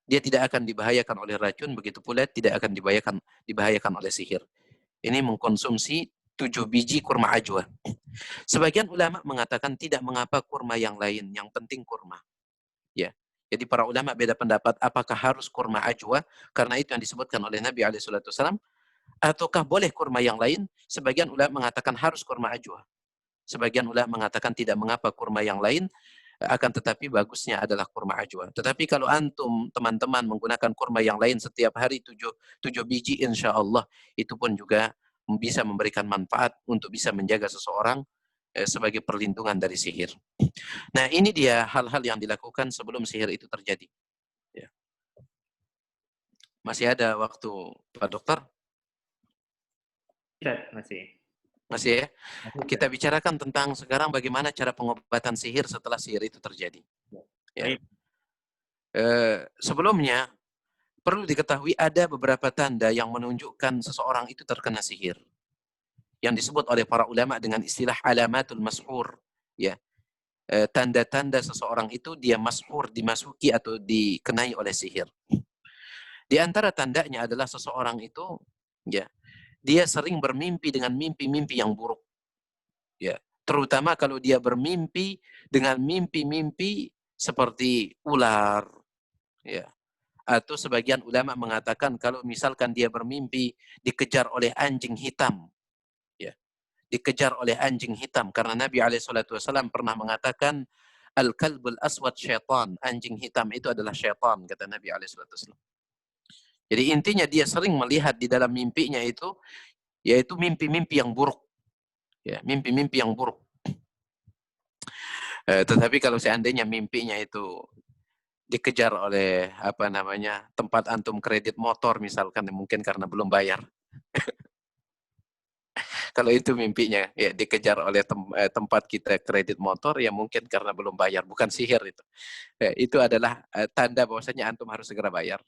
A: Dia tidak akan dibahayakan oleh racun, begitu pula tidak akan dibahayakan oleh sihir. Ini mengkonsumsi 7 biji kurma ajwa. Sebagian ulama mengatakan tidak mengapa kurma yang lain, yang penting kurma. Ya. Jadi para ulama beda pendapat apakah harus kurma ajwa, karena itu yang disebutkan oleh Nabi SAW, ataukah boleh kurma yang lain. Sebagian ulama mengatakan harus kurma ajwa. Sebagian ulama mengatakan tidak mengapa kurma yang lain, akan tetapi bagusnya adalah kurma ajwa. Tetapi kalau antum, teman-teman, menggunakan kurma yang lain setiap hari 7 biji, insya Allah itu pun juga bisa memberikan manfaat untuk bisa menjaga seseorang sebagai perlindungan dari sihir. Nah, ini dia hal-hal yang dilakukan sebelum sihir itu terjadi. Ya. Masih ada waktu, Pak Dokter?
B: Masih.
A: Masih ya? Kita bicarakan tentang sekarang bagaimana cara pengobatan sihir setelah sihir itu terjadi. Ya. Sebelumnya, perlu diketahui ada beberapa tanda yang menunjukkan seseorang itu terkena sihir. Yang disebut oleh para ulama dengan istilah alamatul mashur. Ya. Tanda-tanda seseorang itu dia mashur, dimasuki atau dikenai oleh sihir. Di antara tandanya adalah seseorang itu, ya, dia sering bermimpi dengan mimpi-mimpi yang buruk. Ya, terutama kalau dia bermimpi dengan mimpi-mimpi seperti ular, ya. Atau sebagian ulama mengatakan kalau misalkan dia bermimpi dikejar oleh anjing hitam, ya. Dikejar oleh anjing hitam, karena Nabi SAW pernah mengatakan al-kalbul aswad syaitan, anjing hitam itu adalah syaitan, kata Nabi SAW. Jadi intinya dia sering melihat di dalam mimpinya itu yaitu mimpi-mimpi yang buruk, ya, mimpi-mimpi yang buruk. Tetapi kalau seandainya mimpinya itu dikejar oleh apa namanya tempat antum kredit motor misalkan, mungkin karena belum bayar. Kalau itu mimpinya ya dikejar oleh tempat kita kredit motor, ya mungkin karena belum bayar, bukan sihir itu. Itu adalah tanda bahwasanya antum harus segera bayar.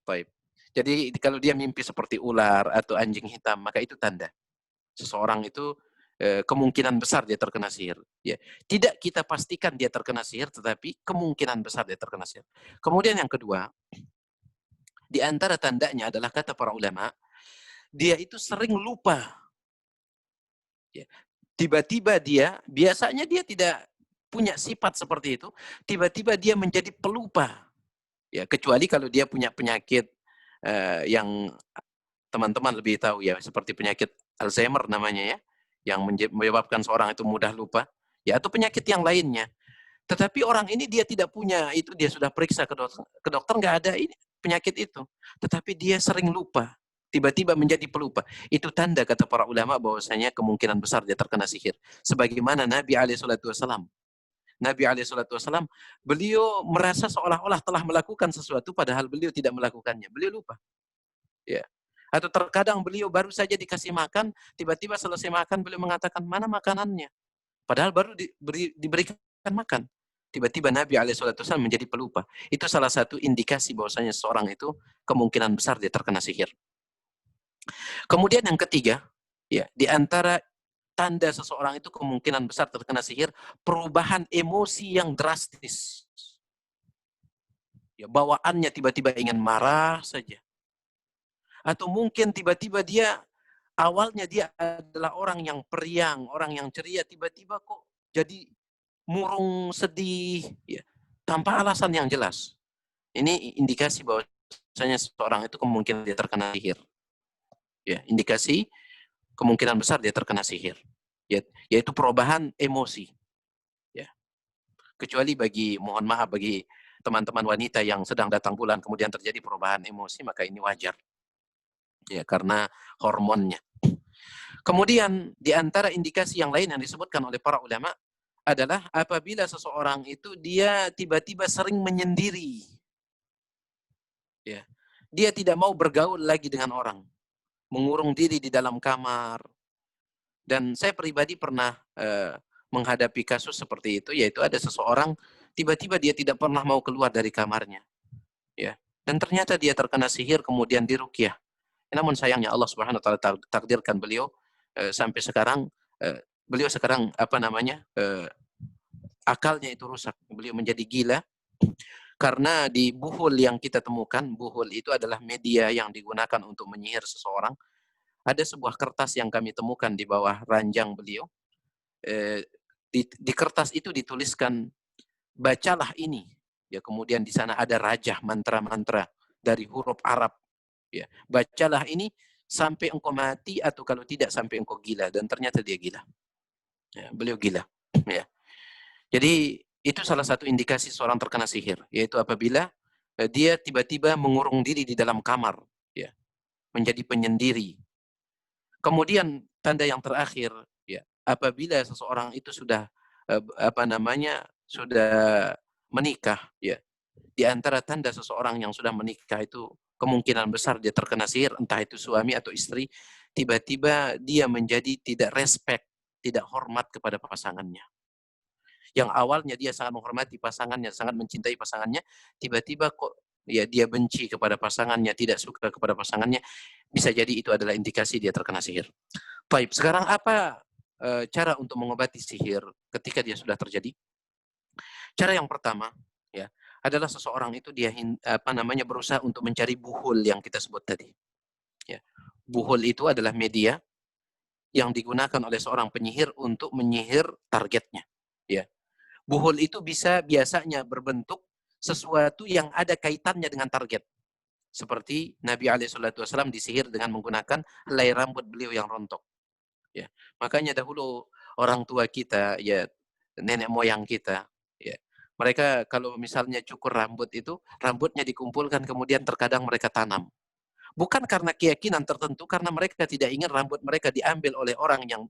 A: Baik. Jadi kalau dia mimpi seperti ular atau anjing hitam, maka itu tanda seseorang itu kemungkinan besar dia terkena sihir. Ya. Tidak kita pastikan dia terkena sihir, tetapi kemungkinan besar dia terkena sihir. Kemudian yang kedua, di antara tandanya adalah kata para ulama, dia itu sering lupa. Ya. Tiba-tiba dia, biasanya dia tidak punya sifat seperti itu, tiba-tiba dia menjadi pelupa. Ya, kecuali kalau dia punya penyakit yang teman-teman lebih tahu ya, seperti penyakit Alzheimer namanya ya, yang menyebabkan seorang itu mudah lupa, ya, atau penyakit yang lainnya. Tetapi orang ini dia tidak punya itu, dia sudah periksa ke dokter nggak ada ini penyakit itu, tetapi dia sering lupa, tiba-tiba menjadi pelupa. Itu tanda kata para ulama bahwasanya kemungkinan besar dia terkena sihir. Sebagaimana Nabi SAW. Nabi SAW, beliau merasa seolah-olah telah melakukan sesuatu padahal beliau tidak melakukannya. Beliau lupa. Ya. Atau terkadang beliau baru saja dikasih makan, tiba-tiba selesai makan beliau mengatakan, mana makanannya? Padahal baru diberikan makan. Tiba-tiba Nabi SAW menjadi pelupa. Itu salah satu indikasi bahwasanya seorang itu kemungkinan besar dia terkena sihir. Kemudian yang ketiga, ya, di antara tanda seseorang itu kemungkinan besar terkena sihir, perubahan emosi yang drastis. Ya, bawaannya tiba-tiba ingin marah saja. Atau mungkin tiba-tiba dia awalnya dia adalah orang yang periang, orang yang ceria, tiba-tiba kok jadi murung, sedih, ya, tanpa alasan yang jelas. Ini indikasi bahwasanya seorang itu kemungkinan dia terkena sihir. Ya, indikasi kemungkinan besar dia terkena sihir. Ya, yaitu perubahan emosi. Ya. Kecuali mohon maaf, bagi teman-teman wanita yang sedang datang bulan kemudian terjadi perubahan emosi, maka ini wajar. Ya, karena hormonnya. Kemudian di antara indikasi yang lain yang disebutkan oleh para ulama adalah apabila seseorang itu dia tiba-tiba sering menyendiri. Ya. Dia tidak mau bergaul lagi dengan orang. Mengurung diri di dalam kamar. Dan saya pribadi pernah menghadapi kasus seperti itu, yaitu ada seseorang tiba-tiba dia tidak pernah mau keluar dari kamarnya. Ya. Dan ternyata dia terkena sihir kemudian diruqyah. Namun sayangnya Allah Subhanahu wa taala takdirkan beliau sampai sekarang beliau sekarang akalnya itu rusak. Beliau menjadi gila karena di buhul yang kita temukan, buhul itu adalah media yang digunakan untuk menyihir seseorang. Ada sebuah kertas yang kami temukan di bawah ranjang beliau. Di kertas itu dituliskan, bacalah ini Ya, kemudian di sana ada rajah mantra-mantra dari huruf Arab. Ya, bacalah ini sampai engkau mati atau kalau tidak sampai engkau gila, dan ternyata dia gila. Ya, beliau gila. Ya. Jadi itu salah satu indikasi seorang terkena sihir, yaitu apabila dia tiba-tiba mengurung diri di dalam kamar, ya, menjadi penyendiri. Kemudian tanda yang terakhir, ya, apabila seseorang itu sudah sudah menikah, ya, di antara tanda seseorang yang sudah menikah itu kemungkinan besar dia terkena sihir, entah itu suami atau istri, tiba-tiba dia menjadi tidak respect, tidak hormat kepada pasangannya. Yang awalnya dia sangat menghormati pasangannya, sangat mencintai pasangannya, tiba-tiba kok ya dia benci kepada pasangannya, tidak suka kepada pasangannya, bisa jadi itu adalah indikasi dia terkena sihir. Baik, sekarang apa cara untuk mengobati sihir ketika dia sudah terjadi? Cara yang pertama, ya, adalah seseorang itu dia berusaha untuk mencari buhul yang kita sebut tadi. Ya. Buhul itu adalah media yang digunakan oleh seorang penyihir untuk menyihir targetnya. Ya. Buhul itu biasanya berbentuk sesuatu yang ada kaitannya dengan target. Seperti Nabi SAW disihir dengan menggunakan helai rambut beliau yang rontok. Ya. Makanya dahulu orang tua kita, ya, nenek moyang kita, ya, mereka kalau misalnya cukur rambut itu, rambutnya dikumpulkan kemudian terkadang mereka tanam. Bukan karena keyakinan tertentu, karena mereka tidak ingin rambut mereka diambil oleh orang yang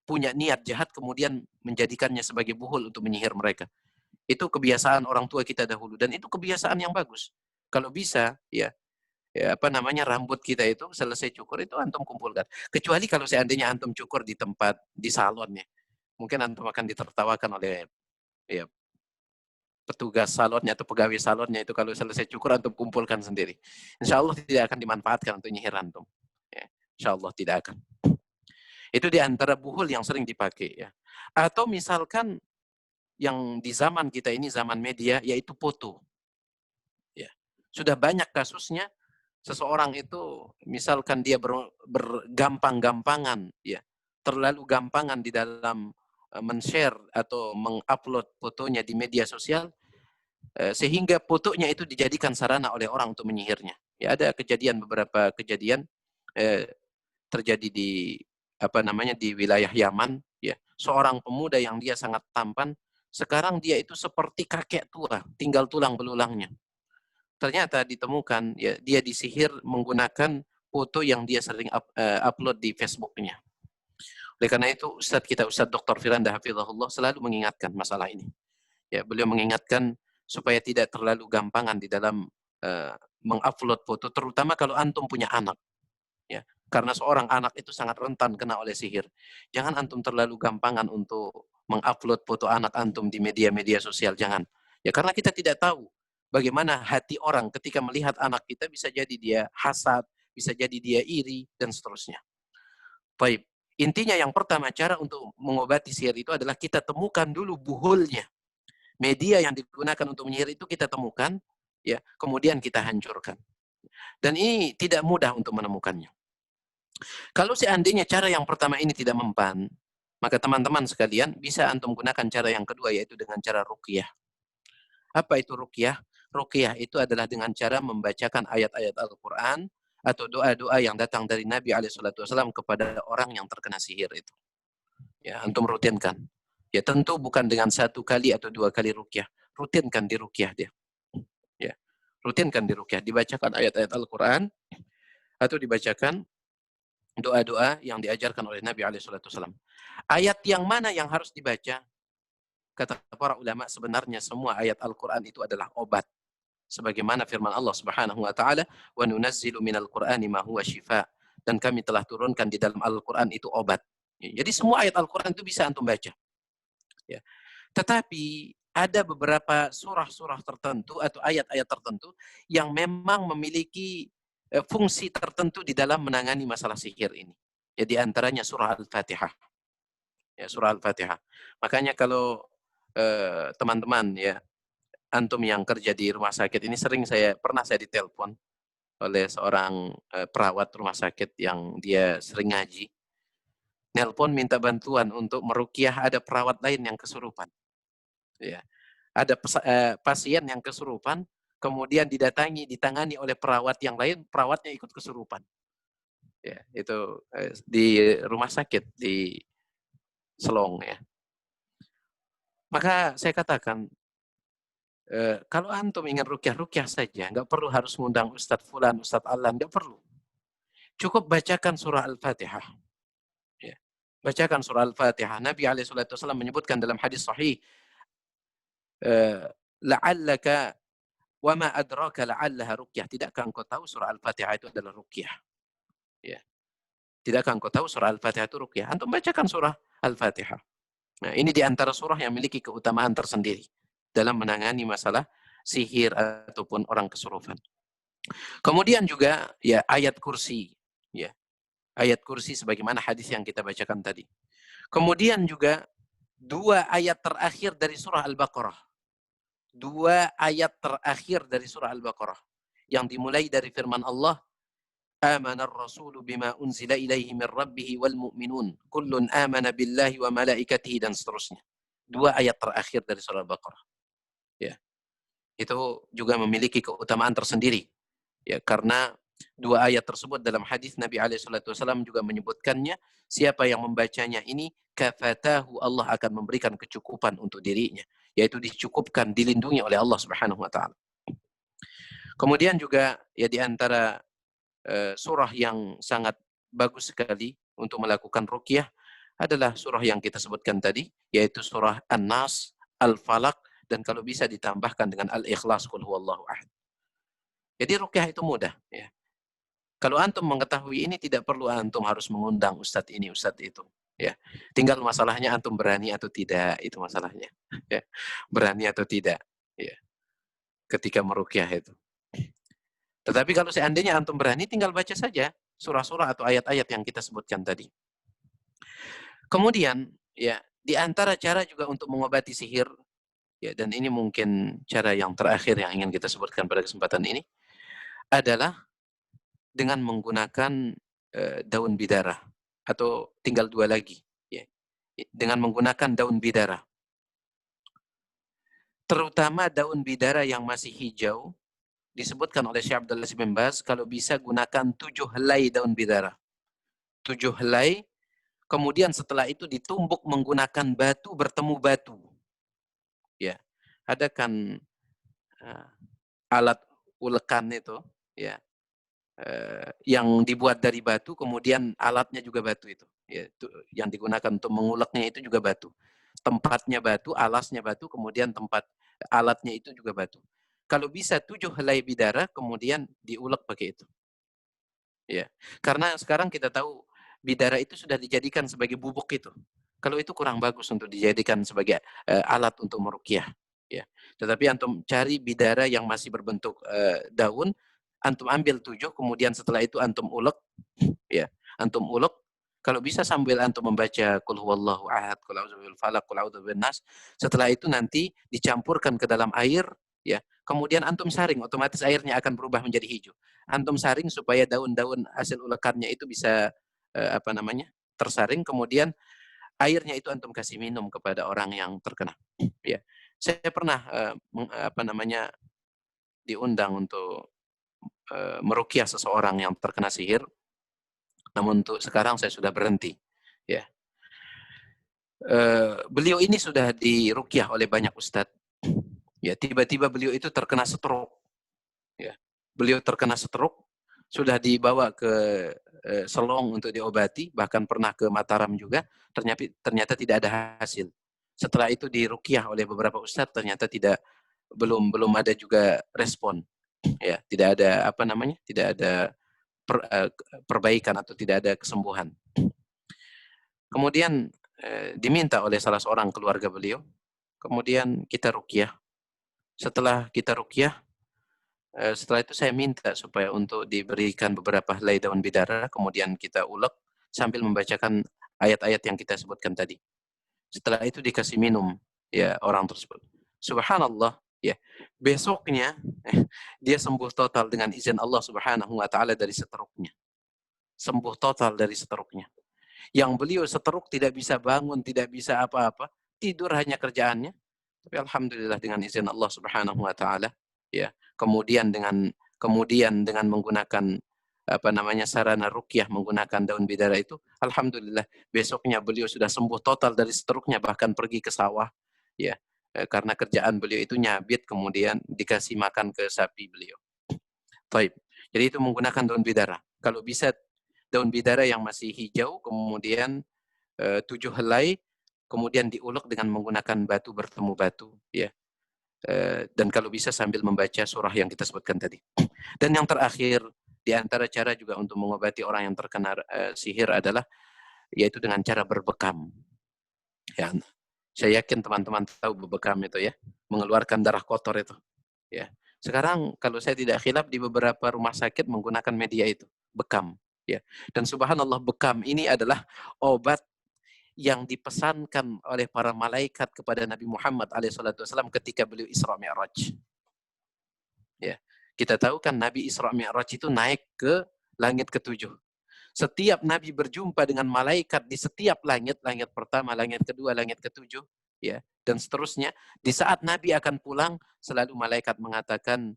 A: punya niat jahat kemudian menjadikannya sebagai buhul untuk menyihir mereka. Itu kebiasaan orang tua kita dahulu, dan itu kebiasaan yang bagus. Kalau bisa, ya, rambut kita itu selesai cukur itu antum kumpulkan. Kecuali kalau seandainya antum cukur di tempat, di salon, ya, mungkin antum akan ditertawakan oleh, ya, petugas salonnya atau pegawai salonnya itu kalau selesai cukur antum kumpulkan sendiri. Insya Allah tidak akan dimanfaatkan untuk nyihir antum. Ya, insya Allah tidak akan. Itu di antara buhul yang sering dipakai, ya. Atau misalkan yang di zaman kita ini, zaman media, yaitu foto. Ya. Sudah banyak kasusnya seseorang itu misalkan dia bergampang-gampangan, ya, terlalu gampangan di dalam men-share atau mengupload fotonya di media sosial, sehingga fotonya itu dijadikan sarana oleh orang untuk menyihirnya. Ya, ada beberapa kejadian eh, terjadi di di wilayah Yaman, ya. Seorang pemuda yang dia sangat tampan, sekarang dia itu seperti kakek tua, tinggal tulang belulangnya. Ternyata ditemukan, ya, dia disihir menggunakan foto yang dia sering upload di Facebooknya. Oleh karena itu Ustadz Dr. Firanda Hafizahullah selalu mengingatkan masalah ini. Ya, beliau mengingatkan supaya tidak terlalu gampangan di dalam mengupload foto, terutama kalau antum punya anak. Ya, karena seorang anak itu sangat rentan kena oleh sihir. Jangan antum terlalu gampangan untuk mengupload foto anak antum di media-media sosial, jangan. Ya, karena kita tidak tahu bagaimana hati orang ketika melihat anak kita, bisa jadi dia hasad, bisa jadi dia iri, dan seterusnya. Baik, intinya yang pertama cara untuk mengobati sihir itu adalah kita temukan dulu buhulnya. Media yang digunakan untuk menyihir itu kita temukan, ya, kemudian kita hancurkan. Dan ini tidak mudah untuk menemukannya. Kalau seandainya cara yang pertama ini tidak mempan, maka teman-teman sekalian bisa antum gunakan cara yang kedua, yaitu dengan cara ruqyah. Apa itu ruqyah? Ruqyah itu adalah dengan cara membacakan ayat-ayat Al-Quran atau doa-doa yang datang dari Nabi SAW kepada orang yang terkena sihir itu. Ya, antum rutinkan. Ya, tentu bukan dengan 1 kali atau 2 kali ruqyah. Rutinkan di ruqyah dia. Ya, rutinkan di ruqyah. Dibacakan ayat-ayat Al-Quran atau dibacakan doa-doa yang diajarkan oleh Nabi SAW. Ayat yang mana yang harus dibaca? Kata para ulama, sebenarnya semua ayat Al-Quran itu adalah obat. Sebagaimana firman Allah Subhanahu wa taala, "Wa nunazzilu minal Qur'ani ma huwa shifa." Dan kami telah turunkan di dalam Al-Quran itu obat. Jadi semua ayat Al-Quran itu bisa antum baca. Ya. Tetapi ada beberapa surah-surah tertentu atau ayat-ayat tertentu yang memang memiliki fungsi tertentu di dalam menangani masalah sihir ini. Ya, di antaranya surah Al-Fatihah. Ya, surah Al-Fatihah. Makanya kalau teman-teman, ya, antum yang kerja di rumah sakit ini pernah saya ditelepon oleh seorang perawat rumah sakit yang dia sering ngaji. Nelpon minta bantuan untuk meruqyah ada perawat lain yang kesurupan. Ya. Ada pasien yang kesurupan, kemudian ditangani oleh perawat yang lain, perawatnya ikut kesurupan. Ya, itu di rumah sakit di Selong ya. Maka saya katakan, kalau antum ingin rukyah-rukyah saja, nggak perlu harus mengundang Ustadz Fulan, Ustadz Alan, nggak perlu. Cukup bacakan surah Al-Fatihah. Ya. Bacakan surah Al-Fatihah. Nabi SAW menyebutkan dalam hadis sahih, la'allaka wa ma adraka la'allaha rukyah. Tidakkah engkau tahu surah Al-Fatihah itu adalah rukyah? Ya. Tidakkah engkau tahu surah Al-Fatihah itu rukyah? Antum bacakan surah Al-Fatihah. Nah, ini di antara surah yang memiliki keutamaan tersendiri dalam menangani masalah sihir ataupun orang kesurupan. Kemudian juga ya ayat kursi, ya. Ayat kursi sebagaimana hadis yang kita bacakan tadi. Kemudian juga 2 ayat terakhir dari surah Al-Baqarah. 2 ayat terakhir dari surah Al-Baqarah yang dimulai dari firman Allah, "Amanar rasulu bima unzila ilaihi min rabbih wal mu'minun, kullun amana billahi wa malaikatihi," dan seterusnya. 2 ayat terakhir dari surah Al-Baqarah. Ya. Itu juga memiliki keutamaan tersendiri. Ya, karena 2 ayat tersebut dalam hadis Nabi SAW juga menyebutkannya, siapa yang membacanya ini, kafatahu, Allah akan memberikan kecukupan untuk dirinya, yaitu dicukupkan, dilindungi oleh Allah Subhanahu wa taala. Kemudian juga ya di antara surah yang sangat bagus sekali untuk melakukan ruqyah adalah surah yang kita sebutkan tadi, yaitu surah An-Nas, Al-Falaq, dan kalau bisa ditambahkan dengan Al-Ikhlas, qul huwallahu ahad. Jadi ruqyah itu mudah ya. Kalau antum mengetahui ini, tidak perlu antum harus mengundang ustadz ini, ustadz itu. Ya, tinggal masalahnya antum berani atau tidak, itu masalahnya. Ya, berani atau tidak. Ya, ketika meruqyah itu. Tetapi kalau seandainya antum berani, tinggal baca saja surah-surah atau ayat-ayat yang kita sebutkan tadi. Kemudian, ya, di antara cara juga untuk mengobati sihir, ya, dan ini mungkin cara yang terakhir yang ingin kita sebutkan pada kesempatan ini, adalah dengan menggunakan daun bidara, atau tinggal 2 lagi, ya. Dengan menggunakan daun bidara. Terutama daun bidara yang masih hijau, disebutkan oleh Syekh Abdul Aziz bin Baz, kalau bisa gunakan 7 helai daun bidara. 7 helai, kemudian setelah itu ditumbuk menggunakan batu, bertemu batu. Ya. Ada kan alat ulekan itu, ya. Yang dibuat dari batu, kemudian alatnya juga batu itu. Ya, yang digunakan untuk menguleknya itu juga batu. Tempatnya batu, alasnya batu, kemudian tempat alatnya itu juga batu. Kalau bisa 7 helai bidara, kemudian diulek pakai itu. Ya, karena sekarang kita tahu bidara itu sudah dijadikan sebagai bubuk itu. Kalau itu kurang bagus untuk dijadikan sebagai alat untuk meruqyah. Ya, tetapi antum cari bidara yang masih berbentuk daun, antum ambil 7, kemudian setelah itu antum ulek, ya, antum ulek. Kalau bisa sambil antum membaca qul huwallahu ahad, qul a'udzu birabbil falaq, qul a'udzu binnas. Setelah itu nanti dicampurkan ke dalam air, ya. Kemudian antum saring, otomatis airnya akan berubah menjadi hijau. Antum saring supaya daun-daun hasil ulekannya itu bisa tersaring, kemudian airnya itu antum kasih minum kepada orang yang terkena. Ya. Saya pernah diundang untuk meruqyah seseorang yang terkena sihir. Namun untuk sekarang saya sudah berhenti. Ya. Beliau ini sudah diruqyah oleh banyak ustadz. Ya, tiba-tiba beliau itu terkena stroke. Ya. Beliau terkena stroke, sudah dibawa ke Selong untuk diobati, bahkan pernah ke Mataram juga, ternyata tidak ada hasil. Setelah itu diruqyah oleh beberapa ustadz, ternyata belum ada juga respon. Ya, tidak ada tidak ada perbaikan atau tidak ada kesembuhan. Kemudian diminta oleh salah seorang keluarga beliau, kemudian kita ruqyah. Setelah kita ruqyah, setelah itu saya minta supaya untuk diberikan beberapa helai daun bidara, kemudian kita ulek sambil membacakan ayat-ayat yang kita sebutkan tadi. Setelah itu dikasih minum ya orang tersebut. Subhanallah, ya. Besoknya dia sembuh total dengan izin Allah Subhanahu wa taala dari stroke-nya. Sembuh total dari stroke-nya. Yang beliau stroke tidak bisa bangun, tidak bisa apa-apa, tidur hanya kerjaannya. Tapi alhamdulillah dengan izin Allah Subhanahu wa taala, ya. Kemudian dengan menggunakan apa namanya sarana ruqyah menggunakan daun bidara itu, alhamdulillah besoknya beliau sudah sembuh total dari stroke-nya, bahkan pergi ke sawah, ya. Karena kerjaan beliau itu nyabit, kemudian dikasih makan ke sapi beliau. Taib. Jadi itu menggunakan daun bidara. Kalau bisa daun bidara yang masih hijau, kemudian 7 helai, kemudian diulek dengan menggunakan batu bertemu batu, ya. Dan kalau bisa sambil membaca surah yang kita sebutkan tadi. Dan yang terakhir, di antara cara juga untuk mengobati orang yang terkena sihir adalah yaitu dengan cara berbekam. Ya, saya yakin teman-teman tahu berbekam itu, ya, mengeluarkan darah kotor itu. Ya. Sekarang kalau saya tidak khilaf di beberapa rumah sakit menggunakan media itu, bekam. Ya. Dan subhanallah, bekam ini adalah obat yang dipesankan oleh para malaikat kepada Nabi Muhammad SAW ketika beliau Isra Mi'raj. Ya. Kita tahu kan Nabi Isra Mi'raj itu naik ke langit ketujuh. Setiap Nabi berjumpa dengan malaikat di setiap langit, langit pertama, langit kedua, langit ketujuh, ya, dan seterusnya. Di saat Nabi akan pulang, selalu malaikat mengatakan,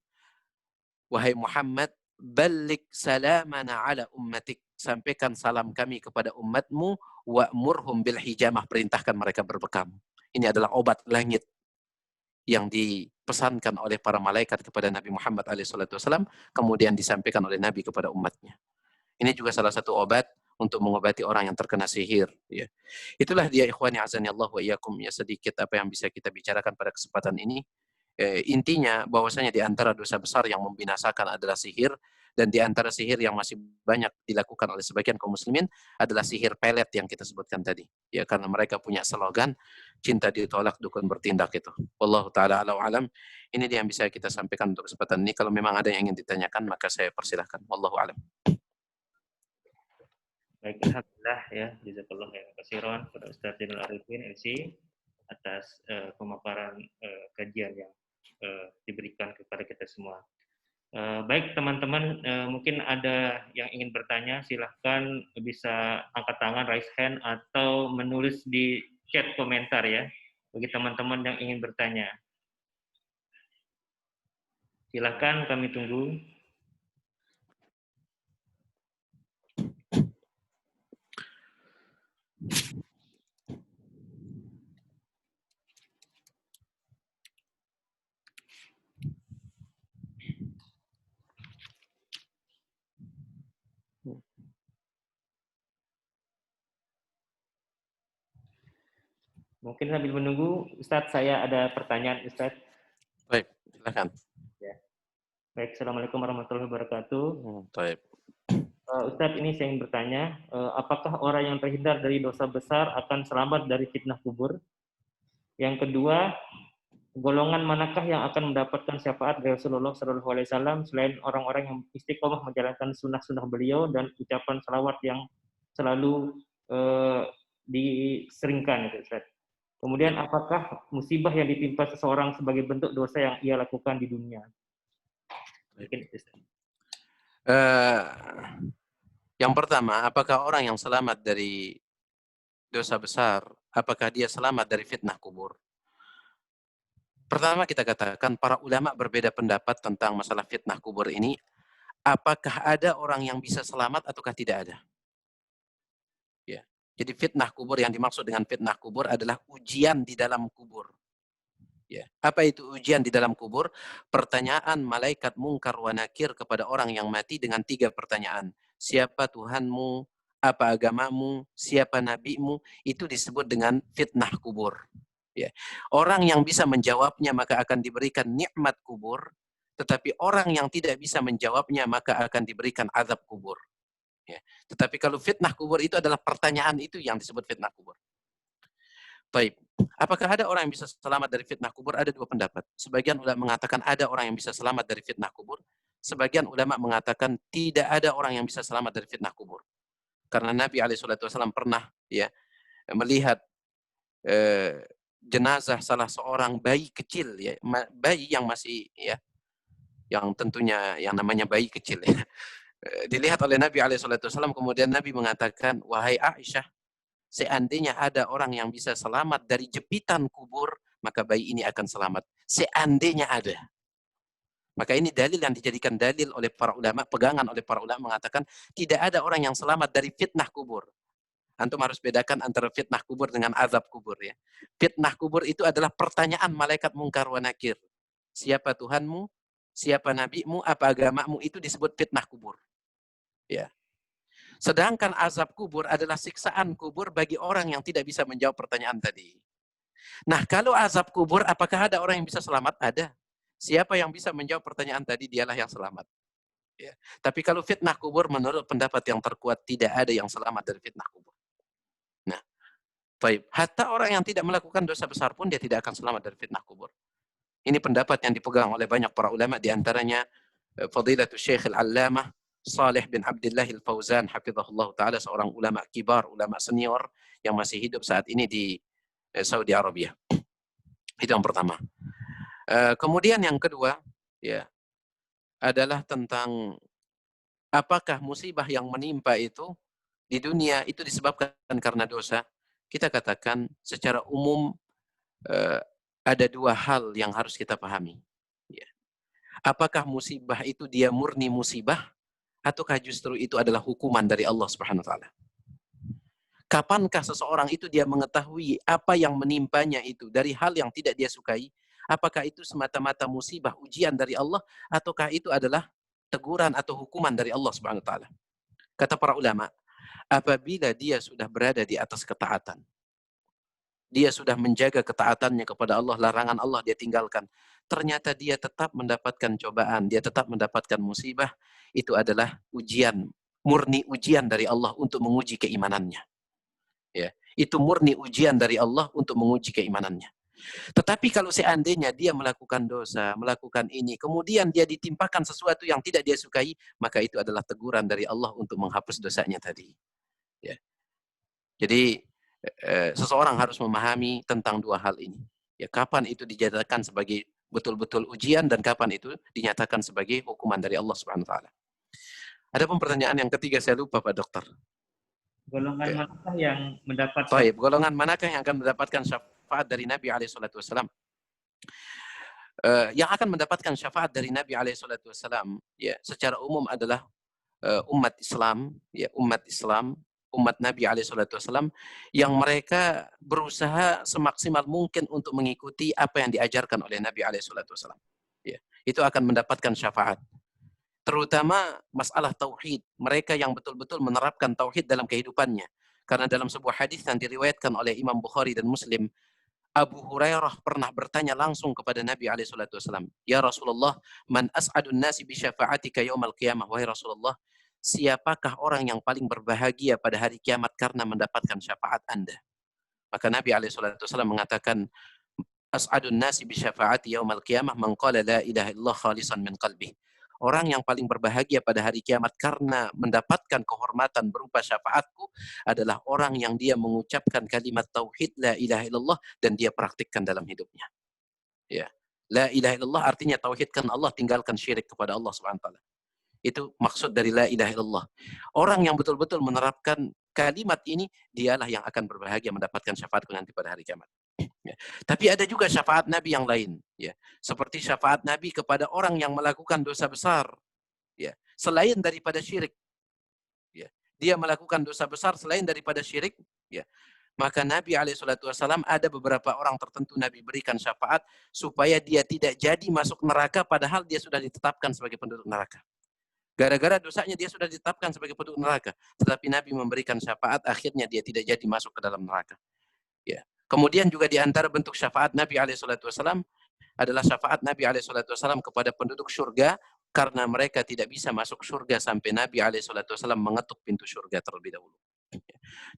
A: wahai Muhammad, balligh salamana ala ummatik, sampaikan salam kami kepada umatmu, wa'murhum bil hijamah, perintahkan mereka berbekam. Ini adalah obat langit yang dipesankan oleh para malaikat kepada Nabi Muhammad SAW, kemudian disampaikan oleh Nabi kepada umatnya. Ini juga salah satu obat untuk mengobati orang yang terkena sihir. Ya. Itulah dia ikhwani azani Allah wa iyyakum, ya, sedikit apa yang bisa kita bicarakan pada kesempatan ini. Intinya bahwasanya di antara dosa besar yang membinasakan adalah sihir, dan di antara sihir yang masih banyak dilakukan oleh sebagian kaum muslimin adalah sihir pelet yang kita sebutkan tadi. Ya, karena mereka punya slogan cinta ditolak dukun bertindak itu. Wallahu taala alam. Ini dia yang bisa kita sampaikan untuk kesempatan ini. Kalau memang ada yang ingin ditanyakan maka saya persilahkan. Wallahu alam.
B: Baik, alhamdulillah, ya, jazakallah khairan katsiran kepada Ustaz Zainul Arifin LC atas pemaparan kajian yang diberikan kepada kita semua. Baik teman-teman, mungkin ada yang ingin bertanya, silahkan bisa angkat tangan, raise hand, atau menulis di chat komentar, ya, bagi teman-teman yang ingin bertanya. Silahkan, kami tunggu. Mungkin sambil menunggu, Ustadz, saya ada pertanyaan, Ustadz.
A: Baik, silakan.
B: Ya. Baik, Assalamualaikum warahmatullahi wabarakatuh.
A: Baik.
B: Ustadz, ini saya ingin bertanya, apakah orang yang terhindar dari dosa besar akan selamat dari fitnah kubur? Yang kedua, golongan manakah yang akan mendapatkan syafaat dari Rasulullah SAW selain orang-orang yang istiqomah menjalankan sunnah-sunnah beliau dan ucapan salawat yang selalu diseringkan, itu, Ustaz. Kemudian, apakah musibah yang ditimpa seseorang sebagai bentuk dosa yang ia lakukan di dunia? Mungkin, Ustaz.
A: Yang pertama, apakah orang yang selamat dari dosa besar, apakah dia selamat dari fitnah kubur? Pertama kita katakan para ulama berbeda pendapat tentang masalah fitnah kubur ini. Apakah ada orang yang bisa selamat ataukah tidak ada? Ya. Jadi fitnah kubur, yang dimaksud dengan fitnah kubur adalah ujian di dalam kubur. Ya. Apa itu ujian di dalam kubur? Pertanyaan malaikat mungkar wa nakir kepada orang yang mati dengan 3 pertanyaan. Siapa Tuhanmu? Apa agamamu? Siapa nabimu? Itu disebut dengan fitnah kubur. Ya. Orang yang bisa menjawabnya maka akan diberikan nikmat kubur, tetapi orang yang tidak bisa menjawabnya maka akan diberikan azab kubur. Ya. Tetapi kalau fitnah kubur itu adalah pertanyaan itu yang disebut fitnah kubur. Baik, apakah ada orang yang bisa selamat dari fitnah kubur? Ada 2 pendapat. Sebagian ulama mengatakan ada orang yang bisa selamat dari fitnah kubur. Sebagian ulama mengatakan tidak ada orang yang bisa selamat dari fitnah kubur. Karena Nabi SAW pernah, ya, melihat jenazah salah seorang bayi kecil, ya, bayi yang masih, ya, yang tentunya yang namanya bayi kecil, ya. Dilihat oleh Nabi SAW, kemudian Nabi mengatakan, wahai Aisyah, seandainya ada orang yang bisa selamat dari jepitan kubur, maka bayi ini akan selamat. Seandainya ada. Maka ini dalil yang dijadikan dalil oleh para ulama, pegangan oleh para ulama mengatakan tidak ada orang yang selamat dari fitnah kubur. Antum harus bedakan antara fitnah kubur dengan azab kubur ya. Fitnah kubur itu adalah pertanyaan malaikat mungkar wa nakir. Siapa Tuhanmu? Siapa nabimu? Apa agamamu? Itu disebut fitnah kubur. Ya. Sedangkan azab kubur adalah siksaan kubur bagi orang yang tidak bisa menjawab pertanyaan tadi. Nah, kalau azab kubur, apakah ada orang yang bisa selamat? Ada. Siapa yang bisa menjawab pertanyaan tadi, dialah yang selamat. Ya. Tapi kalau fitnah kubur, menurut pendapat yang terkuat, tidak ada yang selamat dari fitnah kubur. Nah, baik. Hatta orang yang tidak melakukan dosa besar pun, dia tidak akan selamat dari fitnah kubur. Ini pendapat yang dipegang oleh banyak para ulama, diantaranya Fadilatul Syekh Al-Allamah Saleh bin Abdullah Al-Fauzan hafizahullah taala, seorang ulama kibar, ulama senior yang masih hidup saat ini di Saudi Arabia. Itu yang pertama. Kemudian yang kedua ya adalah tentang apakah musibah yang menimpa itu di dunia itu disebabkan karena dosa. Kita katakan secara umum ada dua hal yang harus kita pahami. Ya. Apakah musibah itu dia murni musibah ataukah justru itu adalah hukuman dari Allah Subhanahu wa taala? Kapankah seseorang itu dia mengetahui apa yang menimpanya itu dari hal yang tidak dia sukai? Apakah itu semata-mata musibah ujian dari Allah ataukah itu adalah teguran atau hukuman dari Allah Subhanahu wa taala? Kata para ulama, apabila dia sudah berada di atas ketaatan, dia sudah menjaga ketaatannya kepada Allah, larangan Allah dia tinggalkan, ternyata dia tetap mendapatkan cobaan, dia tetap mendapatkan musibah, itu adalah ujian, murni ujian dari Allah untuk menguji keimanannya. Ya, itu murni ujian dari Allah untuk menguji keimanannya. Tetapi kalau seandainya dia melakukan dosa, melakukan ini, kemudian dia ditimpakan sesuatu yang tidak dia sukai, maka itu adalah teguran dari Allah untuk menghapus dosanya tadi. Ya. Jadi seseorang harus memahami tentang dua hal ini. Ya, kapan itu dijadikan sebagai betul-betul ujian dan kapan itu dinyatakan sebagai hukuman dari Allah Subhanahu wa taala. Ada pertanyaan yang ketiga saya lupa Pak Dokter.
B: Golongan manakah yang mendapat
A: Baik, golongan manakah yang akan mendapatkan syafaat dari Nabi SAW? Yang akan mendapatkan syafaat dari Nabi SAW ya, secara umum adalah umat Islam, ya, umat Nabi SAW yang mereka berusaha semaksimal mungkin untuk mengikuti apa yang diajarkan oleh Nabi SAW. Ya, itu akan mendapatkan syafaat. Terutama masalah tauhid, mereka yang betul-betul menerapkan tauhid dalam kehidupannya. Karena dalam sebuah hadis yang diriwayatkan oleh Imam Bukhari dan Muslim, Abu Hurairah pernah bertanya langsung kepada Nabi SAW, Ya Rasulullah, man as'adun nasi bi syafa'atika yaumal qiyamah, wahai Rasulullah, siapakah orang yang paling berbahagia pada hari kiamat karena mendapatkan syafaat Anda? Maka Nabi SAW mengatakan, as'adun nasi bi syafa'ati yaumal qiyamah man qala la ilaha illallah khalisan min qalbih. Orang yang paling berbahagia pada hari kiamat karena mendapatkan kehormatan berupa syafaatku adalah orang yang dia mengucapkan kalimat tauhid la ilaha illallah dan dia praktikkan dalam hidupnya. Ya. La ilaha illallah artinya tauhidkan Allah, tinggalkan syirik kepada Allah Subhanahu wa taala. Itu maksud dari la ilaha illallah. Orang yang betul-betul menerapkan kalimat ini, dialah yang akan berbahagia mendapatkan syafaatku nanti pada hari kiamat. Ya. Tapi ada juga syafaat Nabi yang lain, ya. Seperti syafaat Nabi kepada orang yang melakukan dosa besar, ya, selain daripada syirik. Ya. Dia melakukan dosa besar selain daripada syirik, ya. Maka Nabi SAW ada beberapa orang tertentu Nabi berikan syafaat supaya dia tidak jadi masuk neraka padahal dia sudah ditetapkan sebagai penduduk neraka. Gara-gara dosanya dia sudah ditetapkan sebagai penduduk neraka. Tetapi Nabi memberikan syafaat, akhirnya dia tidak jadi masuk ke dalam neraka. Ya. Kemudian juga di antara bentuk syafaat Nabi SAW adalah syafaat Nabi SAW kepada penduduk surga karena mereka tidak bisa masuk surga sampai Nabi SAW mengetuk pintu surga terlebih dahulu.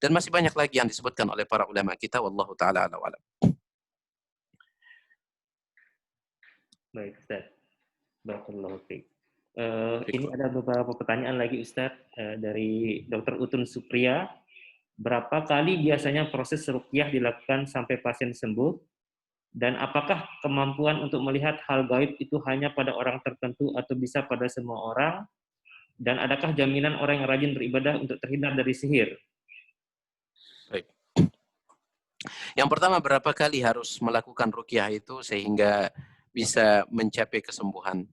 A: Dan masih banyak lagi yang disebutkan oleh para ulama kita. Wallahu ta'ala a'lam.
B: Baik, Ustaz. Barakallahu fiik. Ini ada beberapa pertanyaan lagi, Ustaz, dari Dr. Utun Supriya. Berapa kali biasanya proses ruqyah dilakukan sampai pasien sembuh? Dan apakah kemampuan untuk melihat hal gaib itu hanya pada orang tertentu atau bisa pada semua orang? Dan adakah jaminan orang yang rajin beribadah untuk terhindar dari sihir?
A: Baik. Yang pertama, berapa kali harus melakukan ruqyah itu sehingga bisa mencapai kesembuhan?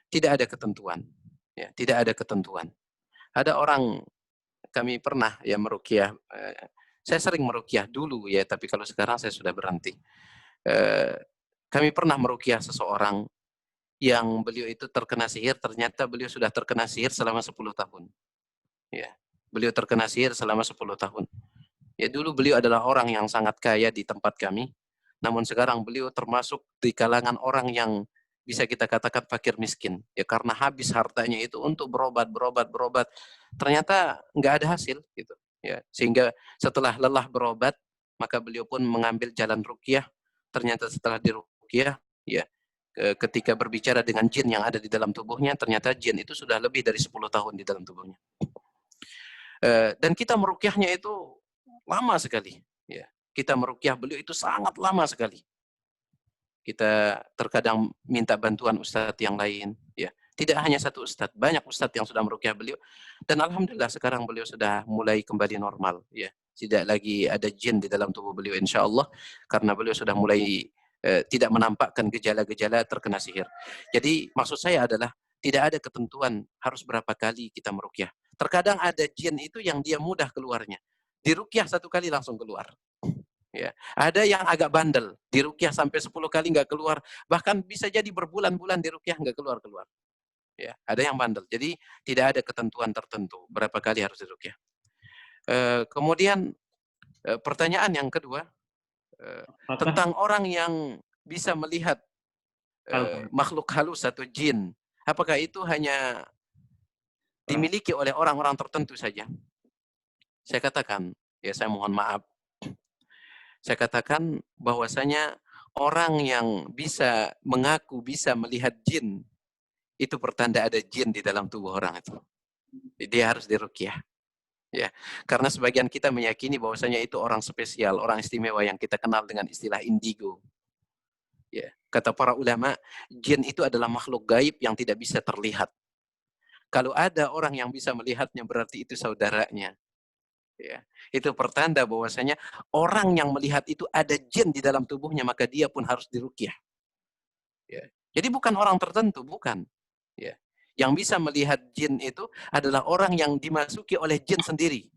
A: Tidak ada ketentuan. Ya, tidak ada ketentuan. Ada orang, kami pernah ya meruqyah, saya sering meruqyah dulu ya, tapi kalau sekarang saya sudah berhenti. Kami pernah meruqyah seseorang yang beliau itu terkena sihir, ternyata beliau sudah terkena sihir selama 10 tahun. Ya. Beliau terkena sihir selama 10 tahun. Ya, dulu beliau adalah orang yang sangat kaya di tempat kami, namun sekarang beliau termasuk di kalangan orang yang bisa kita katakan fakir miskin. Ya, karena habis hartanya itu untuk berobat, berobat, berobat. Ternyata nggak ada hasil gitu. Ya, sehingga setelah lelah berobat, maka beliau pun mengambil jalan ruqyah. Ternyata setelah diruqyah, ya, ketika berbicara dengan jin yang ada di dalam tubuhnya, ternyata jin itu sudah lebih dari 10 tahun di dalam tubuhnya. Dan kita meruqyahnya itu lama sekali. Ya. Kita meruqyah beliau itu sangat lama sekali. Kita terkadang minta bantuan ustadz yang lain. Ya. Tidak hanya satu ustadz, banyak ustadz yang sudah meruqyah beliau. Dan alhamdulillah sekarang beliau sudah mulai kembali normal. Ya. Tidak lagi ada jin di dalam tubuh beliau insya Allah, karena beliau sudah mulai tidak menampakkan gejala-gejala terkena sihir. Jadi maksud saya adalah tidak ada ketentuan harus berapa kali kita meruqyah. Terkadang ada jin itu yang dia mudah keluarnya. Diruqyah satu kali langsung keluar. Ya. Ada yang agak bandel, diruqyah sampai 10 kali nggak keluar, bahkan bisa jadi berbulan-bulan diruqyah nggak keluar-keluar. Ya, ada yang bandel. Jadi tidak ada ketentuan tertentu berapa kali harus diruqyah. Kemudian pertanyaan yang kedua, tentang orang yang bisa melihat makhluk halus atau jin, apakah itu hanya dimiliki oleh orang-orang tertentu saja? Saya katakan, ya saya mohon maaf, saya katakan bahwasanya orang yang bisa mengaku bisa melihat jin, itu pertanda ada jin di dalam tubuh orang itu. Dia harus diruqyah. Ya, karena sebagian kita meyakini bahwasanya itu orang spesial, orang istimewa yang kita kenal dengan istilah indigo. Ya, kata para ulama, jin itu adalah makhluk gaib yang tidak bisa terlihat. Kalau ada orang yang bisa melihatnya, berarti itu saudaranya. Ya, itu pertanda bahwasanya orang yang melihat itu ada jin di dalam tubuhnya, maka dia pun harus diruqyah. Ya. Jadi bukan orang tertentu, bukan. Ya. Yang bisa melihat jin itu adalah orang yang dimasuki oleh jin sendiri.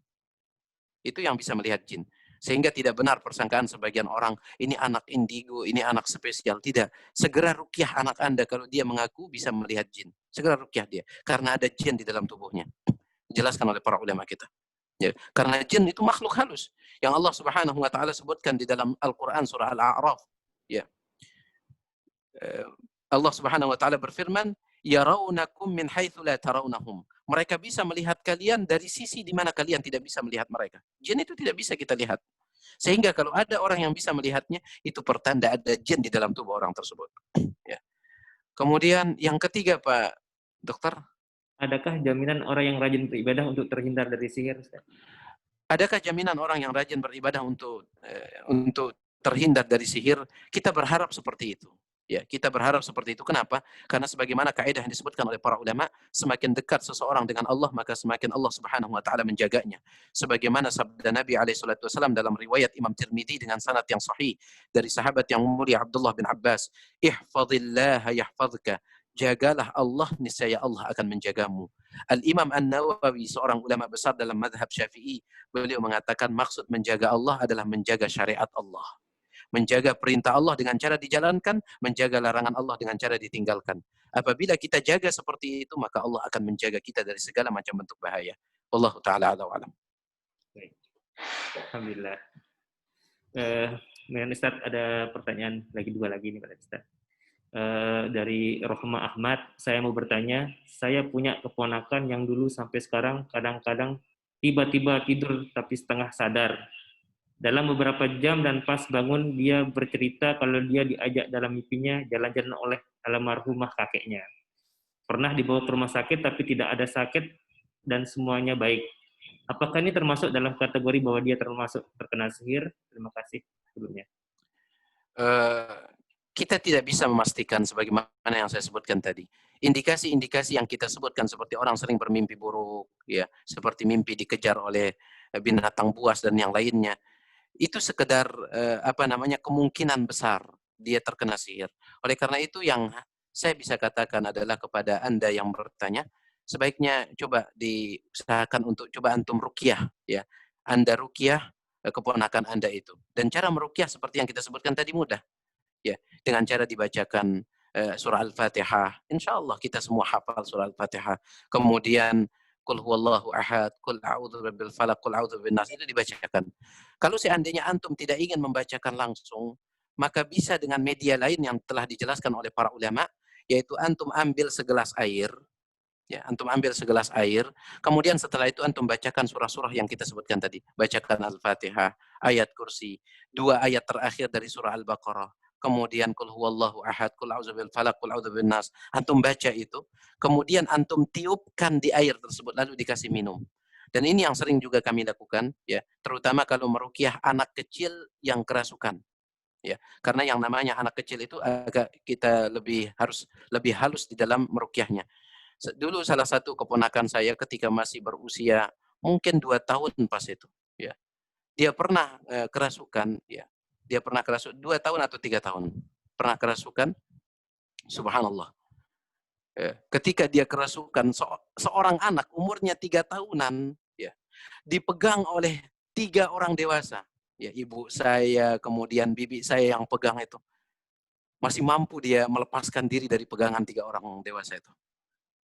A: Itu yang bisa melihat jin. Sehingga tidak benar persangkaan sebagian orang, ini anak indigo, ini anak spesial. Tidak. Segera ruqyah anak Anda kalau dia mengaku bisa melihat jin. Segera ruqyah dia. Karena ada jin di dalam tubuhnya. Dijelaskan oleh para ulama kita. Ya, karena jin itu makhluk halus yang Allah Subhanahu wa taala sebutkan di dalam Al-Qur'an surah Al-A'raf. Ya. Allah Subhanahu wa taala berfirman, "Yarawnakum min haitsu la tarawnahum." Mereka bisa melihat kalian dari sisi di mana kalian tidak bisa melihat mereka. Jin itu tidak bisa kita lihat. Sehingga kalau ada orang yang bisa melihatnya, itu pertanda ada jin di dalam tubuh orang tersebut. Ya. Kemudian yang ketiga, Pak Dokter,
B: Adakah jaminan orang yang rajin beribadah untuk terhindar dari sihir, Ustaz?
A: adakah jaminan orang yang rajin beribadah untuk terhindar dari sihir? Kita berharap seperti itu. Ya, kita berharap seperti itu. Kenapa? Karena sebagaimana kaidah yang disebutkan oleh para ulama, semakin dekat seseorang dengan Allah, maka semakin Allah Subhanahu wa taala menjaganya. Sebagaimana sabda Nabi alaihi salatu wasallam dalam riwayat Imam Tirmidzi dengan sanad yang sahih dari sahabat yang mulia Abdullah bin Abbas, "Ihfazillaha yahfazka." Jagalah Allah, niscaya Allah akan menjagamu. Al-Imam An-Nawawi, seorang ulama besar dalam mazhab Syafi'i, beliau mengatakan maksud menjaga Allah adalah menjaga syariat Allah. Menjaga perintah Allah dengan cara dijalankan, menjaga larangan Allah dengan cara ditinggalkan. Apabila kita jaga seperti itu, maka Allah akan menjaga kita dari segala macam bentuk bahaya. Wallahu ta'ala a'lam wa a'lam.
B: Baik. Alhamdulillah. Kemudian Ustaz ada pertanyaan dua lagi nih Pak Ustaz. Dari Rohma Ahmad, saya mau bertanya, saya punya keponakan yang dulu sampai sekarang kadang-kadang tiba-tiba tidur tapi setengah sadar. Dalam beberapa jam dan pas bangun dia bercerita kalau dia diajak dalam mimpinya jalan-jalan oleh almarhumah kakeknya. Pernah dibawa ke rumah sakit tapi tidak ada sakit dan semuanya baik. Apakah ini termasuk dalam kategori bahwa dia termasuk terkena sihir? Terima kasih sebelumnya.
A: Kita tidak bisa memastikan sebagaimana yang saya sebutkan tadi. Indikasi-indikasi yang kita sebutkan seperti orang sering bermimpi buruk, ya, seperti mimpi dikejar oleh binatang buas dan yang lainnya. itu sekedar kemungkinan besar dia terkena sihir. Oleh karena itu yang saya bisa katakan adalah kepada Anda yang bertanya, sebaiknya coba diusahakan untuk coba antum ruqyah ya. Anda ruqyah keponakan Anda itu. Dan cara meruqyah seperti yang kita sebutkan tadi mudah ya, dengan cara dibacakan surah Al-Fatihah. Insyaallah kita semua hafal surah Al-Fatihah. Kemudian Qul huwallahu ahad, Qul a'udzu birabbil falaq, Qul a'udzu bin nas, itu dibacakan. Kalau seandainya antum tidak ingin membacakan langsung, maka bisa dengan media lain yang telah dijelaskan oleh para ulama, yaitu antum ambil segelas air, ya, antum ambil segelas air, kemudian setelah itu antum bacakan surah-surah yang kita sebutkan tadi. Bacakan Al-Fatihah, ayat kursi, 2 ayat terakhir dari surah Al-Baqarah, kemudian Qul huwallahu ahad, Qul a'udzu bil falaq, Qul a'udzu bin nas. Antum baca itu, kemudian antum tiupkan di air tersebut lalu dikasih minum. Dan ini yang sering juga kami lakukan ya, terutama kalau meruqyah anak kecil yang kerasukan. Ya, karena yang namanya anak kecil itu agak kita harus lebih halus di dalam meruqyahnya. Dulu salah satu keponakan saya ketika masih berusia mungkin 2 tahun pas itu, ya. Dia pernah kerasukan, ya. Dia pernah kerasukan 2 tahun atau 3 tahun. Pernah kerasukan, subhanallah. Ketika dia kerasukan seorang anak umurnya 3 tahunan, ya, dipegang oleh 3 orang dewasa. Ya, ibu saya, kemudian bibi saya yang pegang itu. Masih mampu dia melepaskan diri dari pegangan 3 orang dewasa itu.